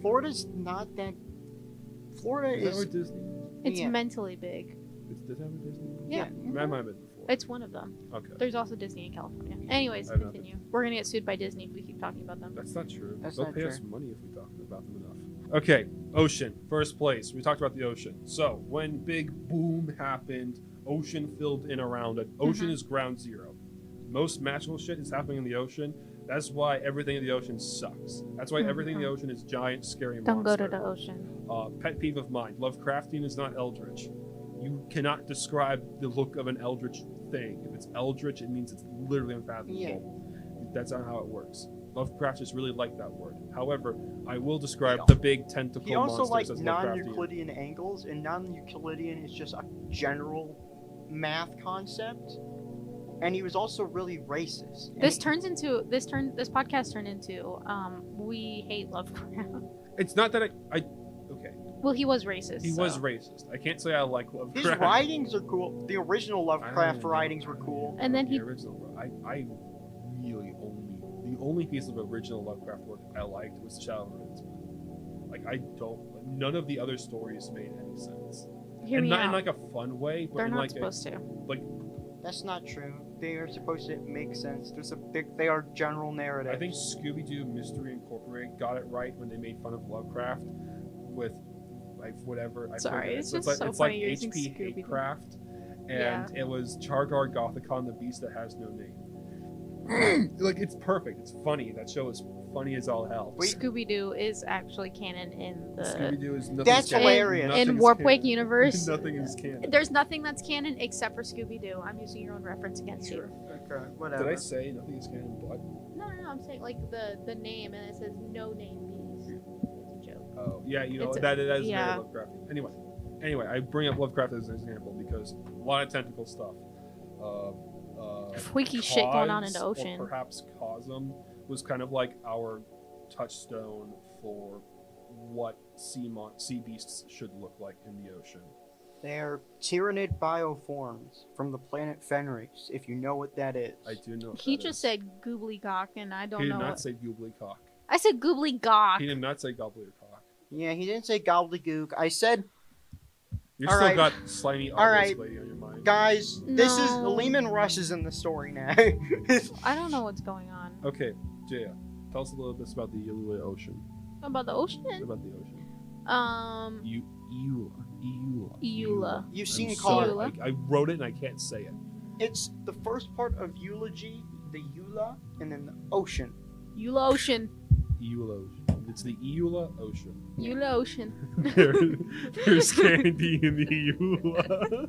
Florida's not that. Florida
Is that
is.
where Disney?
It's
Yeah.
mentally big.
Does that have a Disney?
Yeah.
That might have been before.
It's one of them.
Okay.
There's also Disney in California. Anyways,
I know.
continue. We're gonna get sued by Disney if we keep talking about them.
That's not true.
That's
They'll
not
pay us
true.
money if we talk about them enough. Okay, ocean. First place. We talked about the ocean. So, when big boom happened, ocean filled in around it. Ocean is ground zero. Most magical shit is happening in the ocean. That's why everything in the ocean sucks. That's why everything in the ocean is giant, scary
Don't
monster.
go to the ocean.
Pet peeve of mine. Lovecraftian is not eldritch. You cannot describe the look of an eldritch thing. If it's eldritch, it means it's literally unfathomable.
Yeah.
That's not how it works. Lovecraft just really liked that word. However, I will describe
Yeah.
the big tentacle
He also likes
monsters as Lovecraftian.
non-Euclidean angles, and non-Euclidean is just a general math concept. And he was also really racist. And
This podcast turned into we hate Lovecraft.
It's not that I okay.
Well, he was racist.
He
so.
was racist. I can't say I like Lovecraft.
his writings are cool. The original
I
Lovecraft
don't know.
writings were cool.
And then
the
he-
original. I really the only piece of original Lovecraft work I liked was Shadow of Rinsman. Like none of the other stories made any sense.
Hear
And
me
not
out.
in like a fun way, but
They're
in
not
like
supposed to.
That's not true. They are supposed to make sense. They are general narratives.
I think Scooby-Doo Mystery Incorporated got it right when they made fun of Lovecraft with like whatever. I
Sorry,
forget.
it's
So
just so
it's
funny
like
you're using
HP
Scooby-Doo.
Hatecraft, and
Yeah.
it was Chargar Gothicon, the beast that has no name. Like it's perfect. It's funny. That show is funny as all hell.
Scooby Doo is actually canon in the
Scooby-Doo is nothing.
That's hilarious.
in Warpwake universe.
Nothing is canon.
There's nothing that's canon except for Scooby Doo. I'm using your own reference against you.
Okay, whatever.
Did I say nothing is canon? But
No. I'm saying like the name and it says no name beast. It's a joke.
oh yeah, you know
It's a-
that is
yeah.
very Lovecraftian. Anyway, I bring up Lovecraft as an example because a lot of tentacle stuff.
Freaky shit going on in the
Cause,
ocean.
Or perhaps Cosm was kind of like our touchstone for what sea beasts should look like in the ocean.
They're tyrannid bioforms from the planet Fenris, if you know what that is.
I do know. What
He
that
just
is.
said goobly-gock and I don't
He did
know.
not
What...
say gooblycock.
I said goobly-gock.
He did not say gobbledygook.
Yeah, he didn't say gobbledygook. I said,
You
All
still
right.
got slimy
All
obelisk
right.
lady on your mind.
guys, this is
No.
Lehman Rush is in the story now.
I don't know what's going on.
Okay, Jaya, tell us a little bit about the Eula Ocean.
About the ocean?
About the ocean.
Eula.
You've
I'm
seen
sorry,
Card.
I wrote it and I can't say it.
It's the first part of eulogy, the Eula, and then the ocean.
Eula Ocean.
Eula Ocean. It's the Eula Ocean.
Eula Ocean.
There's candy in the Eula.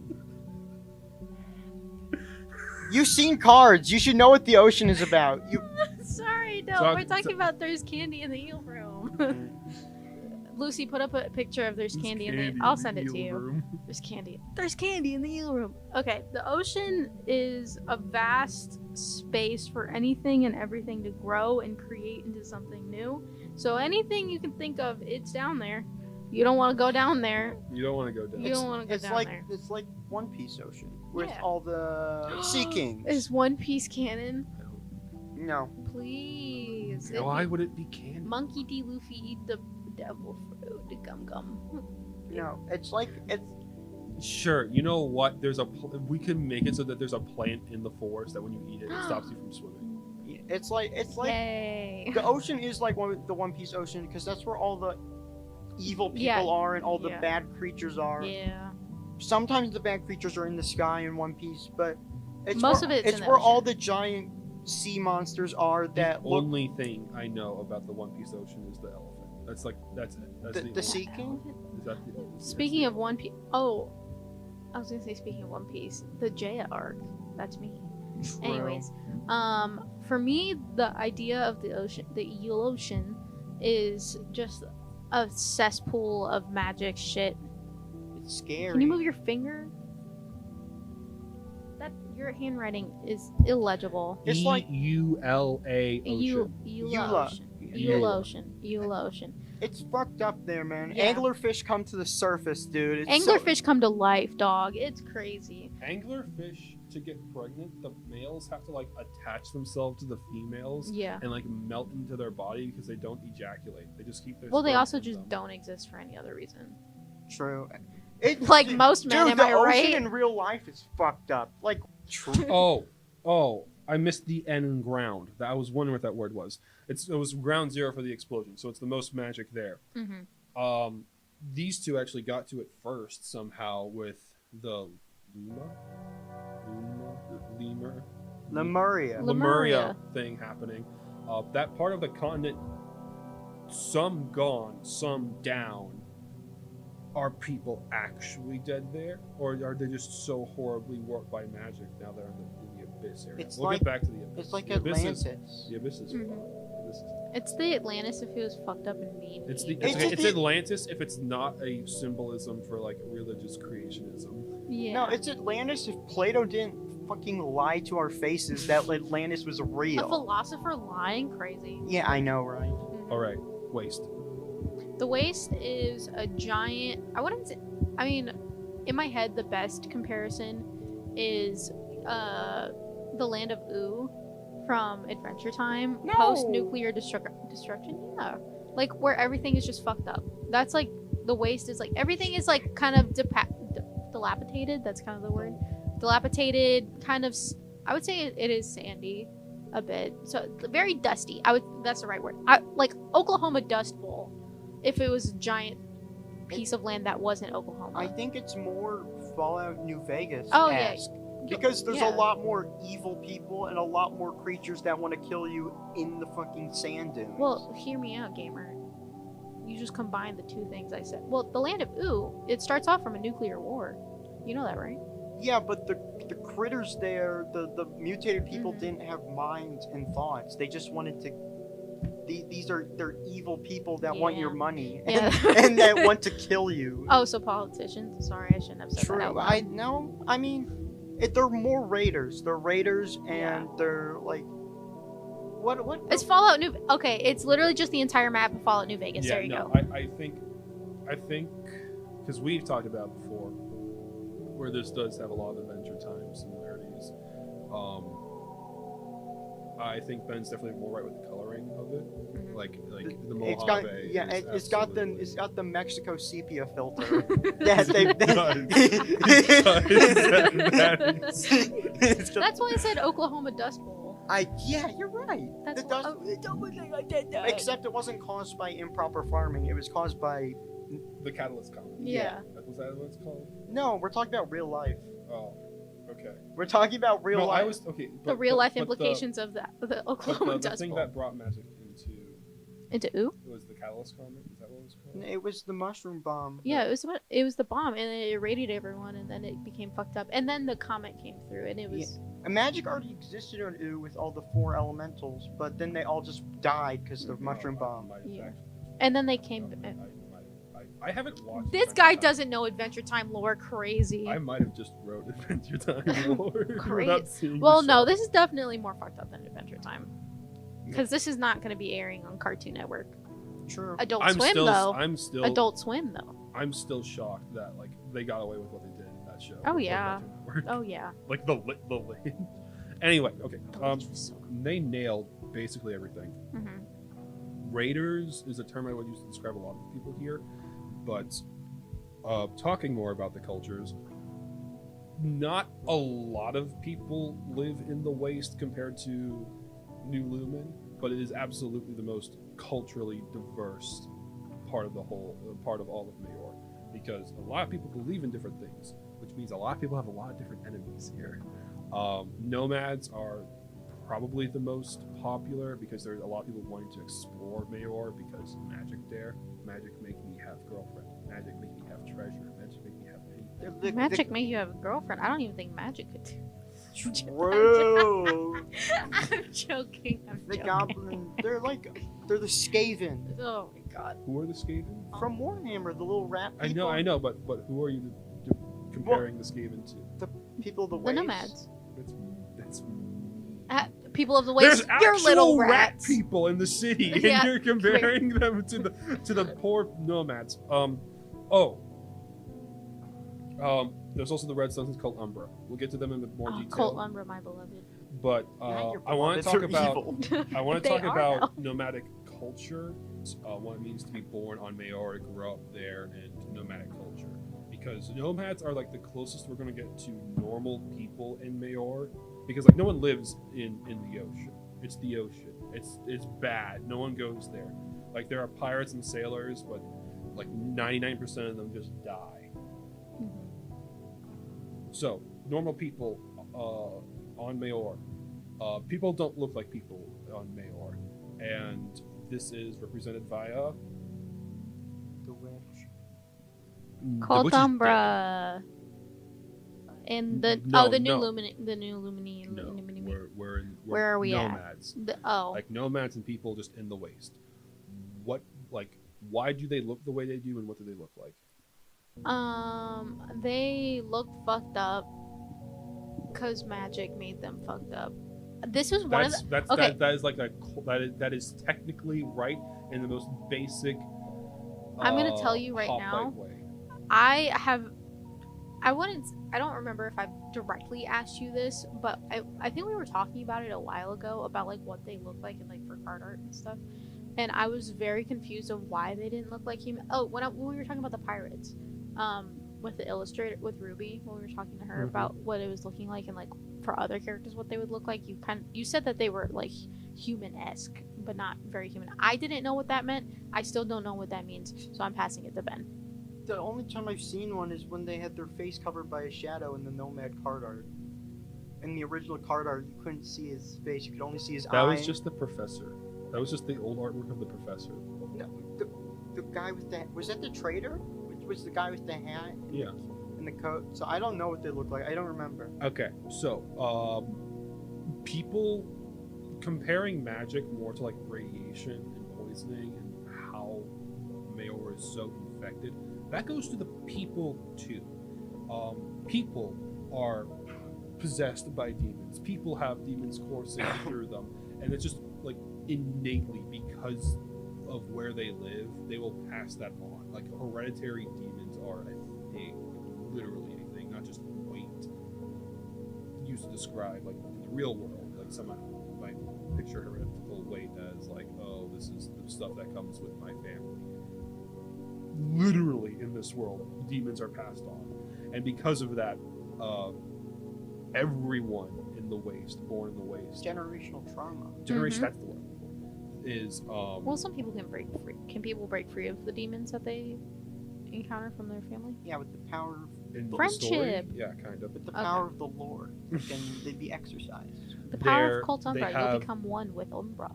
You've seen Cards. You should know what the ocean is about.
Sorry, no.
Talk-
We're talking about there's candy in the eel room. Lucy, put up a picture of there's candy in the. I'll send it to
eel
you.
room.
There's candy. There's candy in the eel room. Okay, the ocean is a vast space for anything and everything to grow and create into something new. So anything you can think of, it's down there. You don't want to go down there.
You don't want to go down.
You don't want to go
It's
down
like
there.
it's like One Piece ocean with
Yeah.
all the sea kings.
Is One Piece canon?
No,
Please.
Why would it be candy?
Monkey D. Luffy eat the devil fruit, the gum gum.
no. It's like it's
Sure. You know what? We can make it so that there's a plant in the forest that when you eat it, it stops you from swimming.
it's like
Yay.
the ocean is like the One Piece ocean because that's where all the evil people
Yeah.
are and all the
Yeah.
bad creatures are.
Yeah.
Sometimes the bad creatures are in the sky in One Piece, but it's
Most
where,
of it's in the
where all
ocean.
the giant sea monsters are that
the
look
only thing I know about the One Piece ocean is the elephant. That's it. That's
the
only
Sea
thing.
King.
Is that
Speaking of One Piece, oh, I was gonna say speaking of One Piece, the Jaya arc. That's me. Anyways, for me, the idea of the ocean, the Eel Ocean, is just a cesspool of magic shit.
It's scary.
Can you move your finger? That your handwriting is illegible.
It's like
EULA
Eel
ocean.
Eula.
Ocean. Eel Ocean. Eel Ocean.
It's fucked up there, man.
Yeah.
Anglerfish come to the surface, dude. It's
Anglerfish come to life, dog. It's crazy.
Anglerfish, to get pregnant, the males have to like attach themselves to the females
Yeah.
and like melt into their body because they don't ejaculate. They just keep their.
Well, they
sperm
also
in
just
them.
don't exist for any other reason.
True.
Like most men,
dude,
am
the
I
ocean
right?
in real life is fucked up. Like, true.
Oh! I missed the N ground. I was wondering what that word was. It was ground zero for the explosion, so it's the most magic there.
Mm-hmm.
These two actually got to it first somehow with the
Lemuria.
Lemuria thing happening. That part of the continent, some gone, some down. Are people actually dead there, or are they just so horribly warped by magic now they're in the abyss area?
It's
We'll
like-
get back to the abyss.
It's like
The abyss is-
Atlantis.
The abyss is.
Mhm.
The abyss is
It's the Atlantis if it was fucked up and mean.
It's the
It's
it's,
just
it's
the-
Atlantis if it's not a symbolism for like religious creationism.
Yeah.
No, it's Atlantis if Plato didn't fucking lie to our faces that Atlantis was
a
real.
philosopher lying crazy.
Yeah, I know, right?
Mhm.
All right, waste.
The waste is a giant. I wouldn't say. I mean, in my head, the best comparison is the land of Oo from Adventure Time,
No!
post-nuclear destruction. Yeah, like where everything is just fucked up. That's like the waste is like everything is like kind of dilapidated. That's kind of the word. Dilapidated, kind of. I would say it is sandy, a bit. So very dusty. That's the right word. Like Oklahoma Dust Bowl, if it was a giant piece of land that wasn't Oklahoma.
I think it's more Fallout New Vegas.
Oh, yeah.
Because there's
Yeah.
a lot more evil people and a lot more creatures that want to kill you in the fucking sand dunes.
Well, hear me out, gamer. You just combine the two things I said. Well, the land of Oo, it starts off from a nuclear war. You know that, right?
yeah, but the critters there, the mutated people
Mhm.
didn't have minds and thoughts. They just wanted to. They're evil people that want your
Yeah.
money
Yeah.
and that want to kill you.
Oh, so politicians. Sorry, I shouldn't have said that out
True.
loud.
I know. I mean, they're more raiders. They're raiders, and
Yeah.
they're like, what?
It's Fallout New. Okay, it's literally just the entire map of Fallout New Vegas.
Yeah,
there you
no,
go.
I think, because we've talked about before, where this does have a lot of Adventure Time similarities. I think Ben's definitely more right with the coloring of it,
Mhm.
like the Mojave.
It's got yeah.
is
It's got
absolutely-
the Mexico sepia filter. that it's got-
That's why I said Oklahoma Dust Bowl.
yeah, you're right.
That's
The
why-
dust-
oh, don't think I did that.
Except it wasn't caused by improper farming. It was caused by
the Catalyst Comet.
Yeah.
Was that what it's called?
no. We're talking about real life.
Oh, okay.
We're talking about real
No,
life.
I was okay.
The real life
but
implications of that. The
The,
Oklahoma
the
Dust
thing
Bowl.
that brought magic
Into Oo?
it was the Catalyst Comet. Is that what it was called?
It was the mushroom bomb.
Yeah, it was the bomb, and it irradiated everyone, and then it became fucked up, and then the comet came through, and it was
And magic already existed on Oo with all the 4 elementals, but then they all just died because of the mushroom bomb.
Yeah. And then they came.
I haven't watched.
This
Adventure
guy
Time.
doesn't know Adventure Time lore. Crazy.
I might have just wrote Adventure Time lore
Great.
without seeing
Well,
the
no,
show.
this is definitely more fucked up than Adventure Time, because this is not going to be airing on Cartoon Network.
True.
Adult
I'm
Swim
still,
though.
I'm still,
Adult Swim though.
I'm still shocked that like they got away with what they did in that show.
Oh,
with
yeah.
Cartoon Network.
Oh yeah.
Like the lead. Anyway, okay.
The leech was so cool.
They nailed basically everything.
Mhm.
Raiders is a term I would use to describe a lot of people here, but talking more about the cultures, not a lot of people live in the waste compared to New Lumen, but it is absolutely the most culturally diverse part of all of New York, because a lot of people believe in different things, which means a lot of people have a lot of different enemies here. Nomads are probably the most popular because there's a lot of people wanting to explore Mayor because magic there. Magic make me have girlfriend. Magic make me have treasure. Magic make me have anything.
Magic make you have a girlfriend. I don't even think magic could do.
Whoa!
I'm joking.
The goblin, they're the Skaven.
Oh my god.
Who are the Skaven?
From Warhammer, the little rat people.
I know, but who are you comparing the Skaven to?
The people of the
The
waste.
nomads.
That's
People of the waste.
There's
You're
actual
little
rat
rats.
people in the city, and
Yeah,
you're comparing them to the poor nomads. There's also the red suns called Umbra. We'll get to them in more detail.
Colt Umbra, my beloved.
But
Not your
I want to
beloveds,
talk
they're
about
evil.
I want to
They
talk
are
about
now.
nomadic culture, what it means to be born on Mayor, grow up there, and nomadic culture. Because nomads are like the closest we're going to get to normal people in Mayor. Because like no one lives in the ocean. It's the ocean. It's bad. No one goes there. Like there are pirates and sailors, but like 99% of them just die. So normal people on Mayor. People don't look like people on Mayor, and this is represented via
The witch.
Colt
witch is
Umbra. And the
No,
the new
no.
Lumini.
No, we're
Where are we at?
nomads.
Oh.
Like nomads and people just in the waste. Why do they look the way they do, and what do they look like?
They look fucked up because magic made them fucked up. This was one of the. Okay.
That is like that is technically right in the most basic.
I'm gonna tell you right now.
Way.
I don't remember if I've directly asked you this, but I think we were talking about it a while ago about like what they look like and like for card art and stuff. And I was very confused of why they didn't look like human. Oh, when we were talking about the pirates, with the illustrator with Ruby, when we were talking to her about what it was looking like and like for other characters what they would look like, you said that they were like human-esque but not very human. I didn't know what that meant. I still don't know what that means, so I'm passing it to Ben.
The only time I've seen one is when they had their face covered by a shadow in the Nomad card art. In the original card art, you couldn't see his face; you could only see his eye.
That was just the professor. That was just the old artwork of the professor.
No, the guy with the was that the trader? Which was the guy with the hat?
Yeah.
And the coat. So I don't know what they look like. I don't remember.
Okay, so people comparing magic more to like radiation and poisoning and how Mayor is so infected. That goes to the people too. People are possessed by demons. People have demons coursing through them, and it's just like innately because of where they live, they will pass that on. Like hereditary demons are a thing, literally a thing, not just weight used to describe like in the real world. Like someone might picture heretical weight as like, oh, this is the stuff that comes with my family. Literally in this world, demons are passed on, and because of that, everyone in the waste, born in the waste,
Generational trauma.
generation. That's the word. Is
Well, some people can break free. Can people break free of the demons that they encounter from their family?
Yeah, with the power of
in the
Friendship.
story? Yeah, kind of.
with the power of the Lord, then they'd be exercised.
The power
They're-
of Colt
they
Umbra, you'll
have-
become one with Umbra.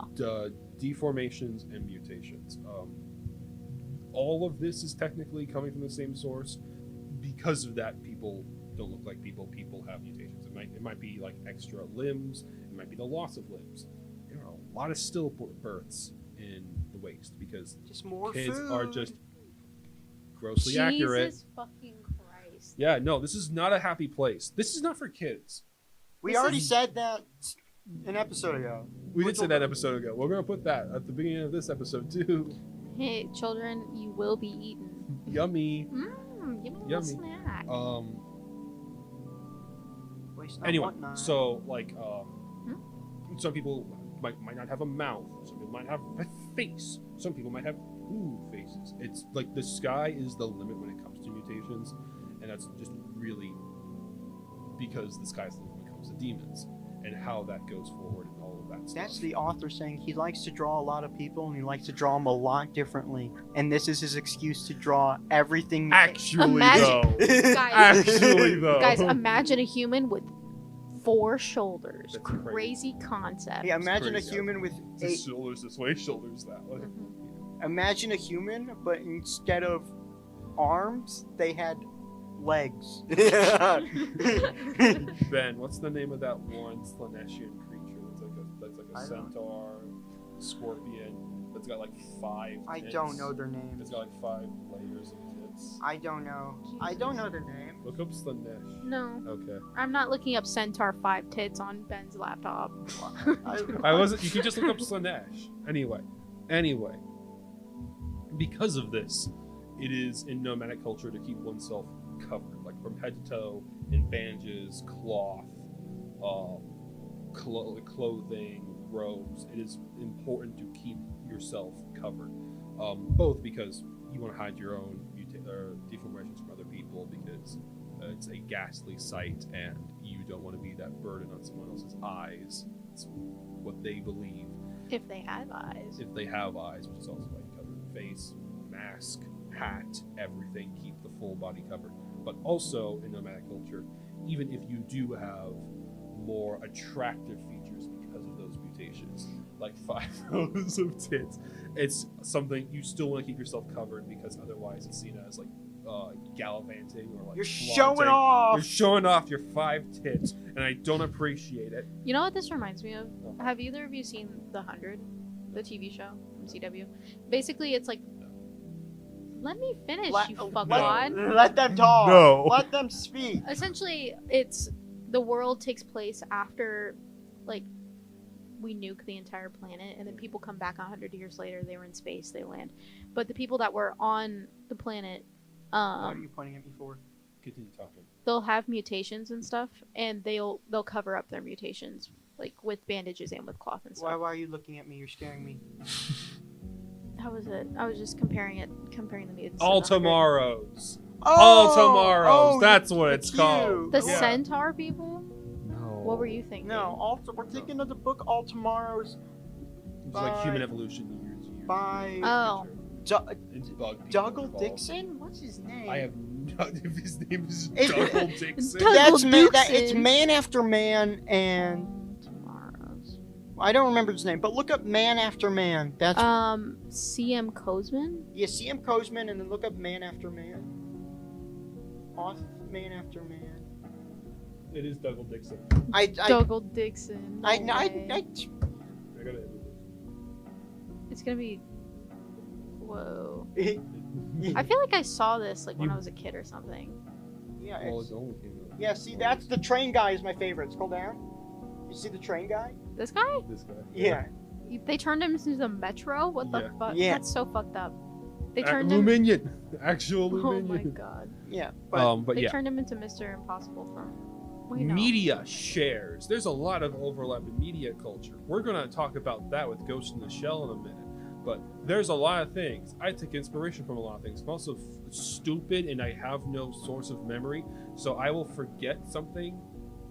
Deformations and mutations. All of this is technically coming from the same source. Because of that, people don't look like people. People have mutations. It might be like extra limbs. It might be the loss of limbs. There are a lot of stillbirths in the waste because
Just more
kids
food.
are just grossly
Jesus
accurate.
fucking Christ.
Yeah, no, this is not a happy place. This is not for kids.
We
This
already
is-
said that an episode ago.
We did say that episode ago. We're gonna put that at the beginning of this episode too.
Hey, children, you will be eaten.
Yummy.
Give me a
Yummy.
little snack.
Waste not,
Anyway,
want not.
so like some people might not have a mouth. Some people might have a face. Some people might have faces. It's like the sky is the limit when it comes to mutations, and that's just really because the sky's the limit when it comes to demons and how that goes forward and all of that stuff.
That's the author saying he likes to draw a lot of people and he likes to draw them a lot differently. And this is his excuse to draw everything.
Actually
Imagine-
though.
Guys,
Actually though.
guys, imagine a human with 4 shoulders.
That's
Crazy concept.
Yeah, imagine a
crazy.
human with
It's shoulders this way, shoulders that way.
Mhm.
Imagine a human, but instead of arms, they had legs.
Ben, what's the name of that one Slaneshian creature that's like a
I don't-
centaur, scorpion, that's got like 5
I
tits?
don't know their
It's
names.
got like 5 layers of tits.
I don't know. I don't know their name.
Look up Slanesh.
No,
Okay.
I'm not looking up Centaur 5 tits on Ben's laptop.
I wasn't. You could just look up Slanesh. Anyway, because of this, it is in nomadic culture to keep oneself covered, like from head to toe, in bandages, cloth, clothing, robes. It is important to keep yourself covered, both because you want to hide your own deformations from other people, because it's a ghastly sight, and you don't want to be that burden on someone else's eyes. It's what they believe.
If they have eyes.
If they have eyes, which is also why you cover your face, mask, hat, everything, keep the full body covered. But also in nomadic culture, even if you do have more attractive features because of those mutations, like 5 rows of tits, it's something you still want to keep yourself covered, because otherwise it's seen as like gallivanting or like
You're
flaunting.
showing off.
You're showing off your 5 tits, and I don't appreciate it.
You know what this reminds me of? Have either of you seen The 100, the TV show from CW? Basically, it's like, let me finish, you fuckwad.
Let them talk.
No.
Let them speak.
Essentially, it's the world takes place after, like, we nuke the entire planet, and then people come back 100 years later. They were in space, they land, but the people that were on the planet,
What are you pointing at me for?
Continue talking.
they'll have mutations and stuff, and they'll cover up their mutations, like with bandages and with cloth and stuff.
Why are you looking at me? You're scaring me.
How was it? I was just comparing the mutants.
All
to the 100.
tomorrows. All tomorrows. That's what it's
you.
called.
The
Yeah.
centaur people.
No.
What were you thinking?
No, we're thinking of the book All Tomorrows
It's like
by-
human evolution years.
by
Oh.
It's bug people
Dougal
involved.
Dixon. What's his name?
I have no if his name is
It-
Dougal Dixon.
Doug-
That's
Dougal
it's
Dixon.
Man After Man, and
Tomorrows.
I don't remember his name, but look up Man After Man. That's
C.M. Cosman.
yeah, C.M. Cosman, and then look up Man After Man. Off Man After Man.
It is Dougal Dixon.
I
Dougal Dixon. No
I
I
way.
gotta.
It's gonna be. Whoa.
yeah,
I feel like I saw this like when I was a kid or something.
Well,
it's,
it only came out.
yeah. See, that's the train guy is my favorite. Scroll down. You see the train guy?
This guy?
This guy.
Yeah.
They turned him into the Metro? What the
Yeah.
fuck?
Yeah.
That's so fucked up. They turned him.
Luminion. Actual
Oh my
Luminion.
god.
Yeah. But
But
They
yeah.
turned him into Mr. Impossible from. Wait, no.
Media shares. There's a lot of overlap in media culture. We're going to talk about that with Ghost in the Shell in a minute. But there's a lot of things. I take inspiration from a lot of things. I'm also stupid, and I have no source of memory. So I will forget something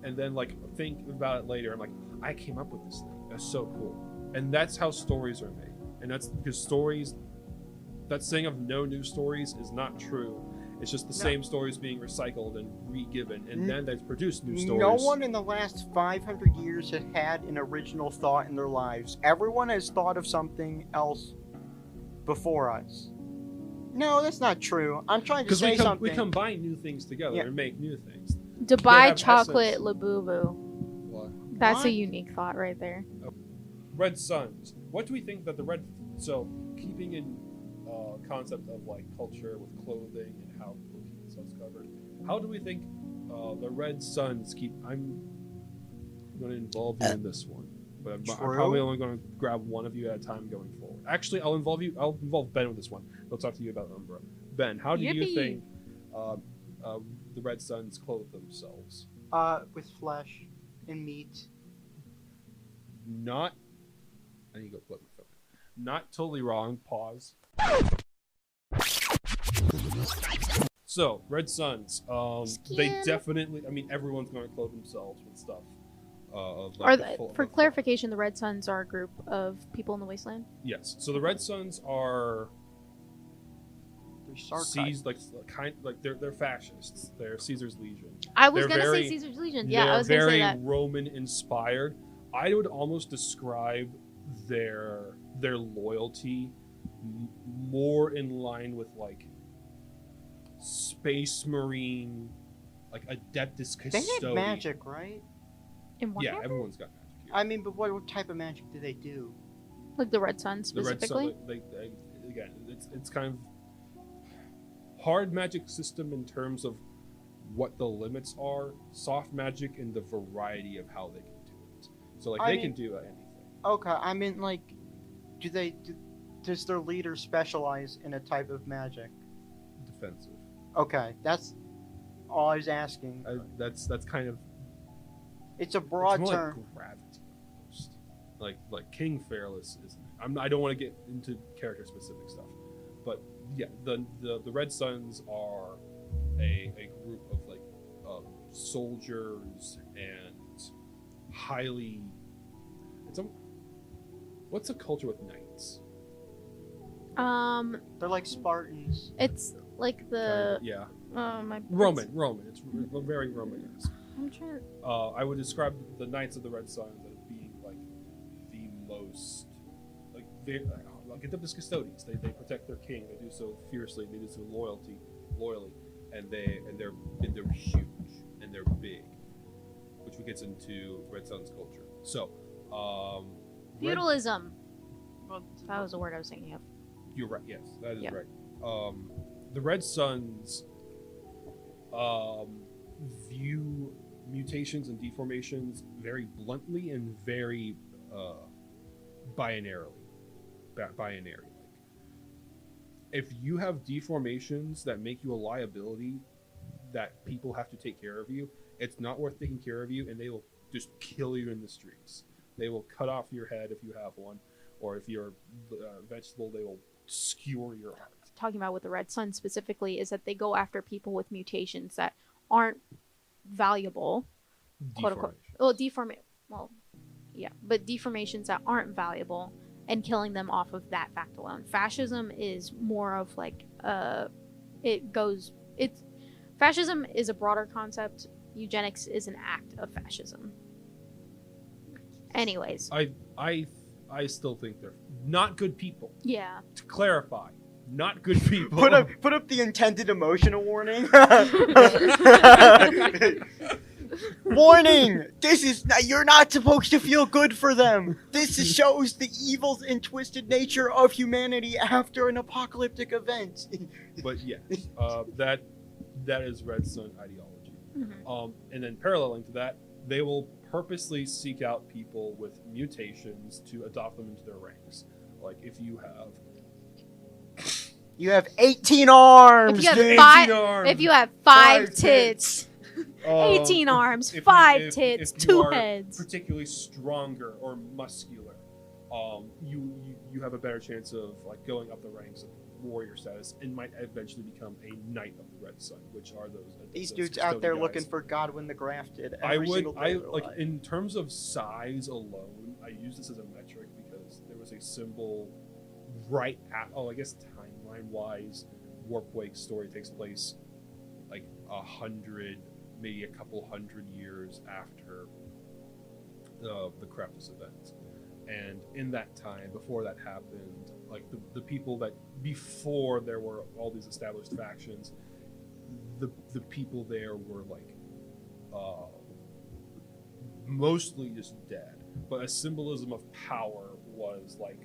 and then like think about it later. I'm like, I came up with this thing. That's so cool. And that's how stories are made. And that's because stories, that saying of no new stories is not true. It's just the
No.
same stories being recycled and re-given, and then they've produced new stories.
no one in the last 500 years has had an original thought in their lives. Everyone has thought of something else before us. No, that's not true. I'm trying to
Because
say something.
we combine new things together
Yeah.
and make new things.
Dubai
have
chocolate
essence.
Labubu.
What?
That's a
What?
unique thought right there.
Red Suns. What do we think that the red? So keeping in concept of like culture with clothing and how people keep themselves covered. How do we think the Red Suns keep? I'm going to involve you in this one, but I'm probably only going to grab one of you at a time going forward. Actually, I'll involve you. I'll involve Ben with this one. I'll talk to you about Umbra. Ben, how do you
Yippee.
think the Red Suns clothe themselves?
With flesh and meat.
Not. I need to go plug my phone. Not totally wrong. Pause. So, Red Suns, they
Skin.
definitely. I mean, everyone's going to clothe themselves with stuff. Of
Or
the full-
for
of-
clarification, the Red Suns are a group of people in the wasteland.
Yes. So the Red Suns are they're fascists. They're Caesar's Legion.
I was
They're
gonna
very-
say Caesar's Legion. Yeah, I
They're
was gonna say
very
that.
Roman inspired. I would almost describe their loyalty more in line with like Space Marine, like Adeptus
They
Custodi.
have magic, right?
In Warhammer?
Yeah, everyone's got magic here.
I mean, but what type of magic do they do?
Like the Red Sun
The Red
specifically.
Sun, again, it's kind of hard magic system in terms of what the limits are. Soft magic and the variety of how they can do it. So like they can do anything.
Okay, I mean, like, does their leader specialize in a type of magic?
Defensive.
Okay, that's all I was asking.
That's kind of.
It's a broad
It's more
term.
like gravity almost. Like King Fairless isn't it? I don't want to get into character specific stuff, but yeah, the Red Suns are a group of like soldiers and highly. What's a culture with knights?
They're like Spartans.
It's like the
Yeah,
my
Roman. It's very Roman-esque.
I'm trying.
I would describe the Knights of the Red Suns as being like the most like Adeptus Custodians. They protect their king. They do so fiercely. They do so loyally, and they're huge and they're big, which gets into Red Sun's culture. So,
Feudalism. Well, that was the word I was thinking of.
You're right. Yes, that is
Yep.
right. The Red Suns view mutations and deformations very bluntly and very binary. If you have deformations that make you a liability that people have to take care of you, it's not worth taking care of you, and they will just kill you in the streets. They will cut off your head if you have one, or if you're a vegetable, they will skewer your heart.
Talking about with the Red Sun specifically is that they go after people with mutations that aren't valuable, quote unquote. Well, yeah, but deformations that aren't valuable and killing them off of that fact alone. Fascism is more of like fascism is a broader concept. Eugenics is an act of fascism. Anyways,
I still think they're not good people.
yeah.
To clarify, not good people.
Put up the intended emotional warning. Warning! You're not supposed to feel good for them. This shows the evil and twisted nature of humanity after an apocalyptic event.
But yes, that is Red Sun ideology.
Mhm.
And then paralleling to that, they will purposely seek out people with mutations to adopt them into their ranks. Like if you have
18 arms.
If you have
dude.
five-
18 arms,
If you have five tits,
tits,
18 arms,
if
5
if
tits,
you
2
are
heads.
particularly stronger or muscular, you have a better chance of like going up the ranks of warrior status and might eventually become a knight of the Red Sun, which are those
These
those
dudes out there
custodian
looking
guys.
for Godwin the Grafted.
I
Every single day of their
like
life.
in terms of size alone, I use this as a metric because there was a symbol right at I guess timeline wise, Warquake's story takes place like 100, maybe a couple hundred years after the Crepus event. And in that time, before that happened, like the people that before there were all these established factions, the people there were like mostly just dead. But a symbolism of power was like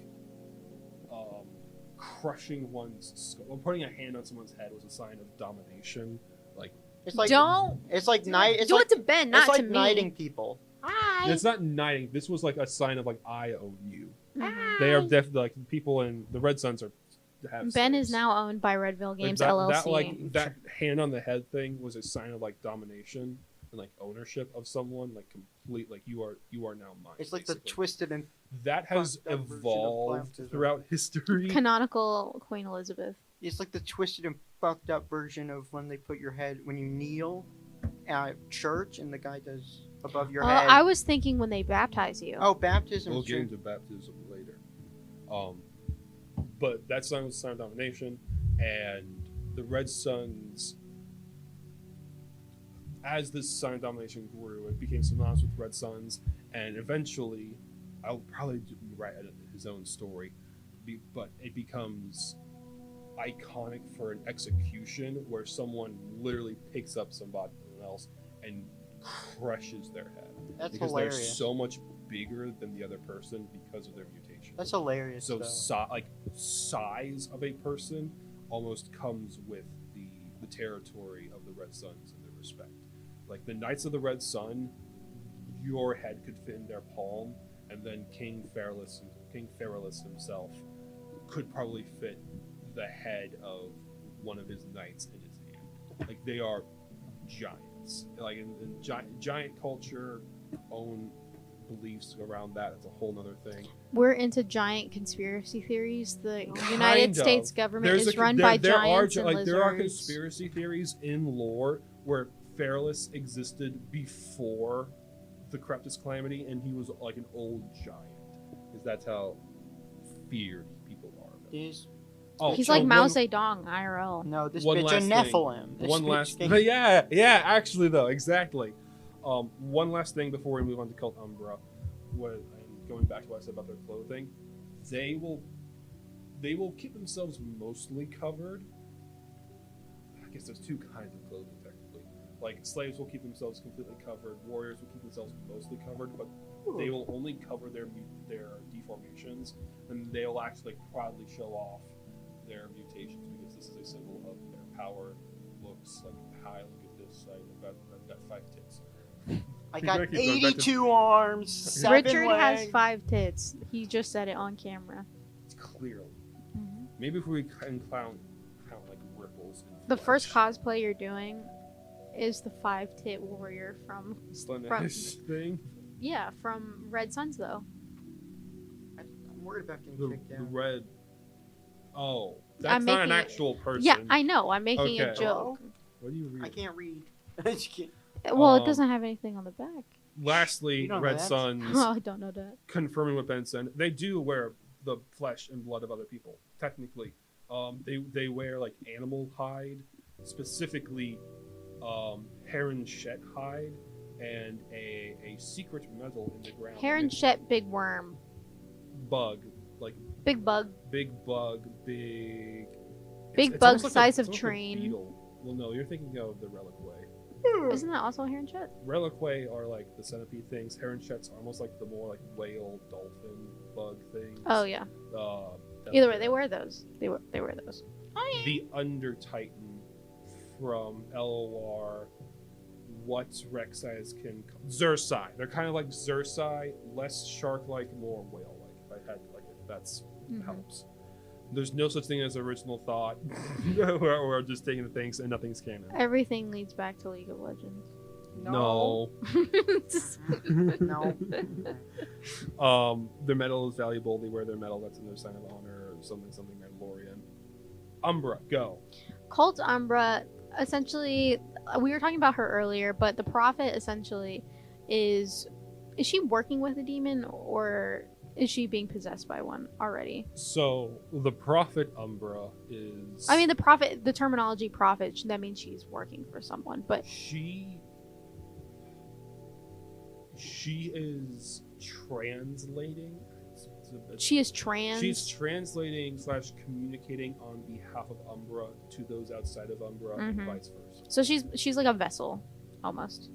crushing one's skull, or putting a hand on someone's head was a sign of domination. Like
It's like
Don't
It's like night. It's
do
like
it to Ben, not
it's like
to me.
knighting people.
Hi.
it's not knighting. This was like a sign of like I own you.
Mhm.
They are definitely like people in the Red Suns are. Have
Ben is
slaves.
now owned by Redveil
Like,
Games
that,
LLC.
that hand on the head thing was a sign of like domination and like ownership of someone, like complete, like you are now mine.
It's like the
basically.
twisted and
that has
fucked up version of
evolved
baptism.
throughout history.
Canonical Queen Elizabeth.
it's like the twisted and fucked up version of when they put your head when you kneel at church and the guy does above your head.
I was thinking when they baptize you.
Oh, baptism.
We'll
is
get
true.
into baptism later. But that sign was a sign of domination, and the Red Suns, as this Sun domination grew, it became synonymous with Red Suns, and eventually, I'll probably write his own story, but it becomes iconic for an execution where someone literally picks up somebody else and crushes their head.
That's
because
hilarious.
they're so much bigger than the other person because of their mutation.
That's hilarious.
So
though.
size of a person almost comes with the territory of the Red Suns and their respect. Like the Knights of the Red Sun, your head could fit in their palm, and then King Feralus himself could probably fit the head of one of his knights in his hand. Like they are giants. Like in giant culture, own beliefs around that. It's a whole nother thing.
We're into giant conspiracy theories. The United States government is run by giants and lizards.
There are conspiracy theories in lore where Feralus existed before the Corruptus Calamity, and he was like an old giant. Because that's how feared people are of him.
He's like Mao Zedong IRL.
No, this bitch a Nephilim.
Yeah, actually though, exactly. One last thing before we move on to Cult Umbra, and going back to what I said about their clothing, they will keep themselves mostly covered. I guess there's two kinds of clothing technically. Like slaves will keep themselves completely covered, warriors will keep themselves mostly covered, but they will only cover their deformations, and they will actually proudly show off their mutations because this is a symbol of their power. Looks like, hi, look at this, I've got 5 tits.
I got 82 arms, 7
Richard
legs.
has 5 tits. He just said it on camera.
It's clearly. Mm-hmm. Maybe if we can count like ripples.
The first cosplay you're doing is the 5-tit warrior from
Slanesh thing.
Yeah, from Red Suns though.
I'm worried about getting kicked out.
The red. Oh, that's not an actual person.
Yeah, I know. I'm making a joke.
Hello?
What do you read?
I can't read. I just can't.
Well, it doesn't have anything on the back.
Lastly, Red Suns.
Oh, I don't know that.
Confirming what Ben said, they do wear the flesh and blood of other people. Technically, they wear like animal hide, specifically heron shet hide, and a secret metal in the ground.
Heron shet, big worm.
Bug, like
big bug.
Big bug, big.
Big bug size of train.
Well, no, you're thinking of the Reliquae.
Isn't that also heron shet?
Reliquae are like the centipede things. Heron shets are almost like the more like whale, dolphin, bug things.
Oh yeah. Either way, they wear those. They wear those.
Oh, yeah.
The Under Titan from LOR. What Rek'Sai's can Xersi. They're kind of like Xersi, less shark-like, more whale-like. If that's helps. There's no such thing as original thought. We're just taking the things and nothing's canon.
Everything leads back to League of Legends.
No.
No.
Their medal is valuable. They wear their medal. That's in their sign of honor or something Mandalorian. Umbra, go.
Cult Umbra, essentially, we were talking about her earlier, but the Prophet essentially is she working with a demon or is she being possessed by one already?
So the Prophet Umbra is.
I mean, the Prophet. The terminology Prophet. That means she's working for someone, but
she is translating.
She is trans.
She's translating / communicating on behalf of Umbra to those outside of Umbra, and vice versa.
So she's like a vessel, almost.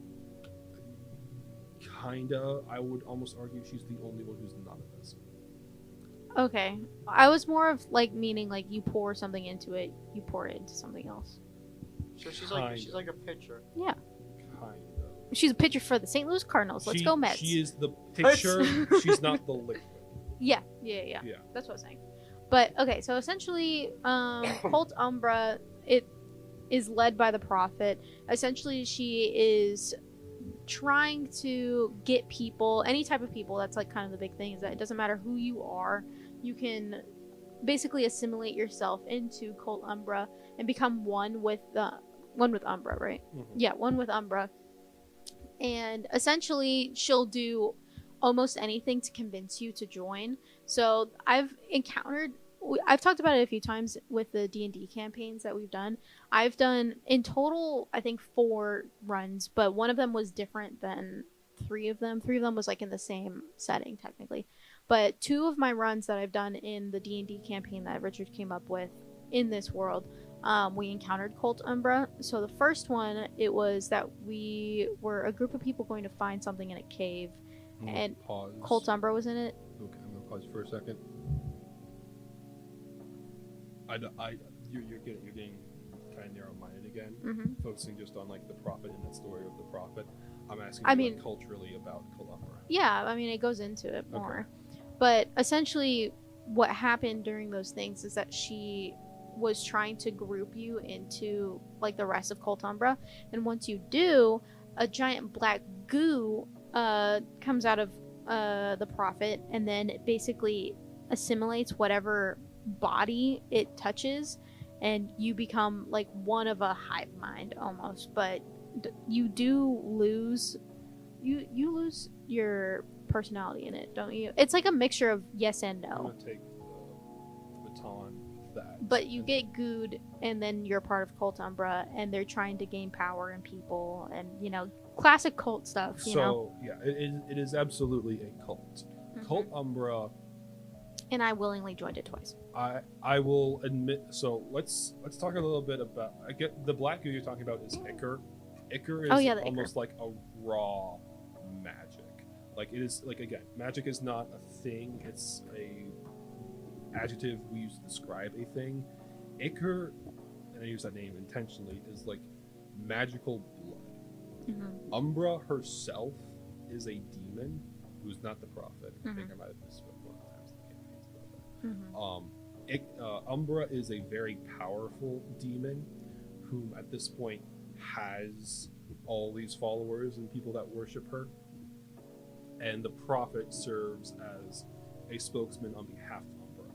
Kinda. I would almost argue she's the only one who's not a vessel.
Okay. I was more of like meaning like you pour something into it, you pour it into something else.
So she's like a pitcher.
Yeah.
Kind of.
She's a pitcher for the St. Louis Cardinals. Let's go Mets.
She is the pitcher. She's not the liquid.
Yeah. That's what I was saying. But okay, so essentially, Cult Umbra, it is led by the Prophet. Essentially, she is trying to get people, any type of people. That's like kind of the big thing, is that it doesn't matter who you are, you can basically assimilate yourself into Cult Umbra and become one with Umbra, right? Yeah, one with Umbra. And essentially, she'll do almost anything to convince you to join. So I've encountered I've talked about it a few times with the D&D campaigns that we've done. I've done in total, I think 4 runs, but one of them was different than 3 of them. 3 of them was like in the same setting technically, but 2 of my runs that I've done in the D&D campaign that Richard came up with in this world, we encountered Cult Umbra. So the first one, it was that we were a group of people going to find something in a cave, and
pause.
Cult Umbra was in it.
Okay, I'm gonna pause for a second. You're getting kind of narrow-minded again, focusing just on like the prophet and that story of the prophet. I'm asking you like, culturally about Cult Umbra.
Yeah, I mean it goes into it more, but essentially what happened during those things is that she was trying to group you into like the rest of Cult Umbra, and once you do, a giant black goo comes out of the prophet, and then it basically assimilates whatever body it touches, and you become like one of a hive mind almost. But you do lose you lose your personality in it, don't you? It's like a mixture of yes and no.
I'm gonna take the baton with that.
But you get gooed, and then you're part of Cult Umbra, and they're trying to gain power in people, and classic cult stuff.
So yeah, it is absolutely a cult. Cult Umbra.
And I willingly joined it twice.
I will admit. So let's talk a little bit about. I get the black goo you're talking about is Ichor. Ichor is almost like a raw magic. Like it is like, again, magic is not a thing. It's a adjective we use to describe a thing. Ichor, and I use that name intentionally, is like magical blood. Umbra herself is a demon who's not the prophet. I think I might have misspoke one of the times in the campaigns about that. Umbra is a very powerful demon whom at this point has all these followers and people that worship her, and the prophet serves as a spokesman on behalf of Umbra.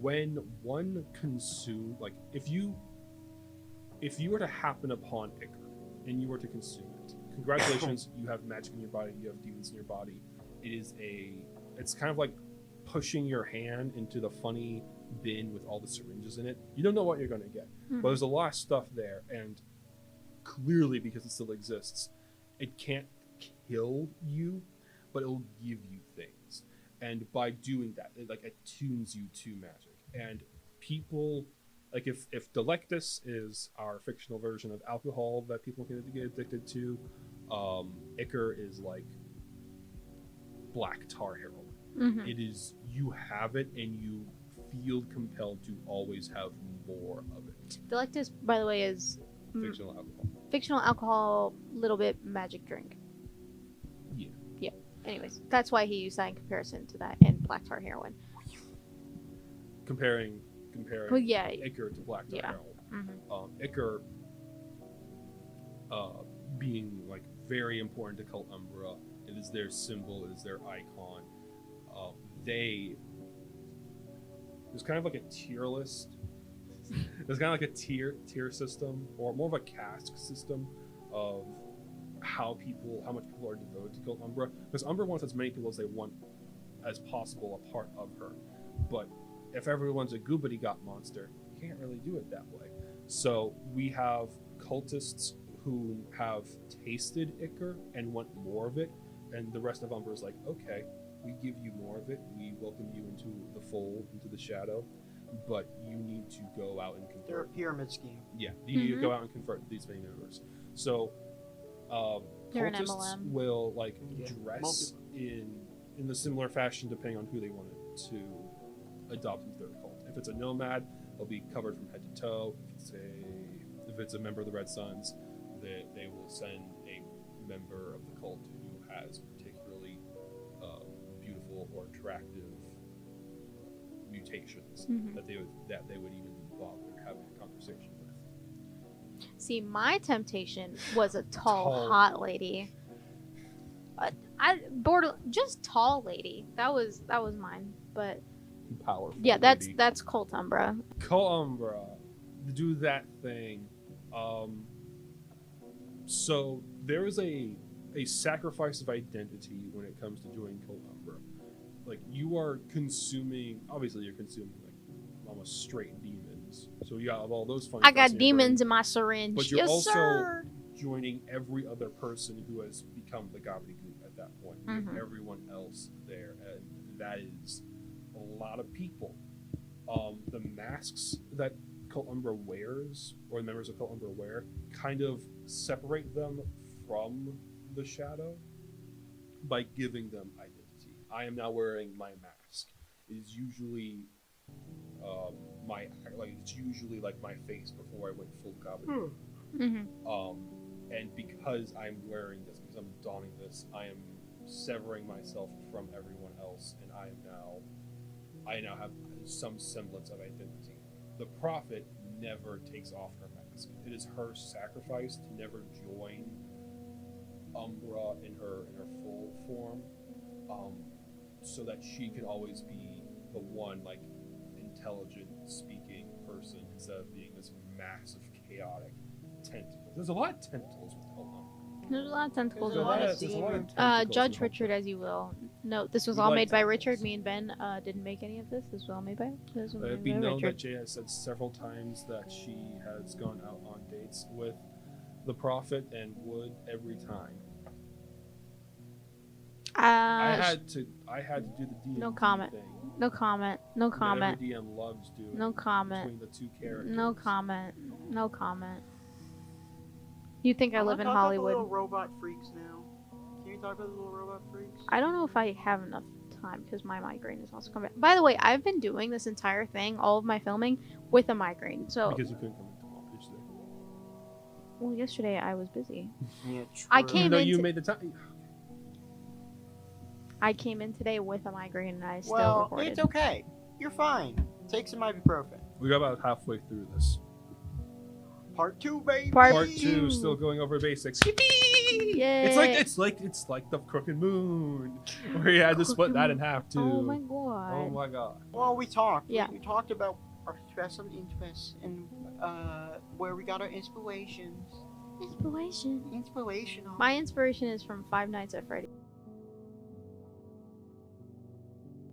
When one consume, like if you were to happen upon Ichor and you were to consume it, congratulations, you have magic in your body, you have demons in your body. It's kind of like pushing your hand into the funny bin with all the syringes in it. You don't know what you're going to get, but there's a lot of stuff there, and clearly, because it still exists, it can't kill you, but it'll give you things. And by doing that, it like attunes you to magic. And people, like if Delectus is our fictional version of alcohol that people can get addicted to, Ichor is like black tar heroin. It is, you have it and you feel compelled to always have more of it.
Delectus, by the way, is
fictional alcohol.
Fictional alcohol, little bit magic drink.
Yeah.
Yeah. Anyways, that's why he used that in comparison to that and black tar heroin.
Comparing
well, yeah.
Ichor to black tar heroin. Ichor being like very important to Cult Umbra. It is their symbol. It is their icon. There's kind of like a tier list. There's kind of like a tier system, or more of a caste system of how much people are devoted to Cult Umbra. Because Umbra wants as many people as they want as possible a part of her. But if everyone's a goobity got monster, you can't really do it that way. So we have cultists who have tasted Ichor and want more of it, and the rest of Umbra is like, okay, we give you more of it, we welcome you into the fold, into the shadow, but you need to go out and convert.
They're a pyramid scheme.
Yeah, you need to go out and convert these many members. So
They're
cultists will like dress in the similar fashion depending on who they wanted to adopt into their cult. If it's a nomad, they'll be covered from head to toe. If it's a member of the Red Suns, they will send a member of the cult who has particularly beautiful or attractive mutations that they would even bother having a conversation with.
See, my temptation was a tall, hot lady. Just tall lady. That was mine. But
powerful.
Yeah, that's Cult Umbra.
Cult Umbra, do that thing. So there is a sacrifice of identity when it comes to joining Cult Umbra. Like, you are consuming, obviously you're consuming like almost straight demons. So you got all those fun.
I got demons in my syringe.
But you're
yes,
also
sir.
joining every other person who has become the gobbledygook at that point. You have everyone else there, and that is a lot of people. The masks that Cult Umbra wears, or the members of Cult Umbra wear, kind of separate them from the shadow by giving them identity. I am now wearing my mask. It is usually it's usually like my face before I went full gobbledygook. And because I'm wearing this, because I'm donning this, I am severing myself from everyone else, and I now have some semblance of identity. The prophet never takes off her mask. It is her sacrifice to never join Umbra in her full form, so that she can always be the one like intelligent speaking person instead of being this massive chaotic tentacle. There's a lot of tentacles with Cult Umbra.
There's a lot of tentacles.
There's a lot of
tentacles
Judge
in
Richard, as you will note, this was
We
all
like
made by
tentacles.
Richard. Me and Ben didn't make any of this. This was all made by. This was
Let it
made
be
by
known that
Richard.
Jay has said several times that she has gone out on dates with the prophet and would every time. I had to do the D&D
No comment.
thing.
No comment. No
that
comment.
every DM loves doing.
No comment.
Between the two characters.
No comment. No comment. You think I live in
Talk about the
Hollywood?
little robot freaks now. Can you talk about the little robot freaks?
I don't know if I have enough time because my migraine is also coming back. By the way, I've been doing this entire thing, all of my filming, with a migraine. So,
Because you couldn't come into office today.
well, yesterday I was busy.
Yeah,
I
true.
came
Even though
in
you
to-
made the time.
I came in today with a migraine and I still
Well,
recorded.
it's okay. You're fine. Take some ibuprofen.
We got about halfway through this.
Part 2, baby.
Part 2, still going over basics.
Yay!
It's like the crooked moon, where you had to split that in half too.
Oh my god.
Oh my god.
Well, we talked.
Yeah.
We talked about our special interests and where we got our inspirations.
Inspiration.
Inspirational.
My inspiration is from Five Nights at Freddy's.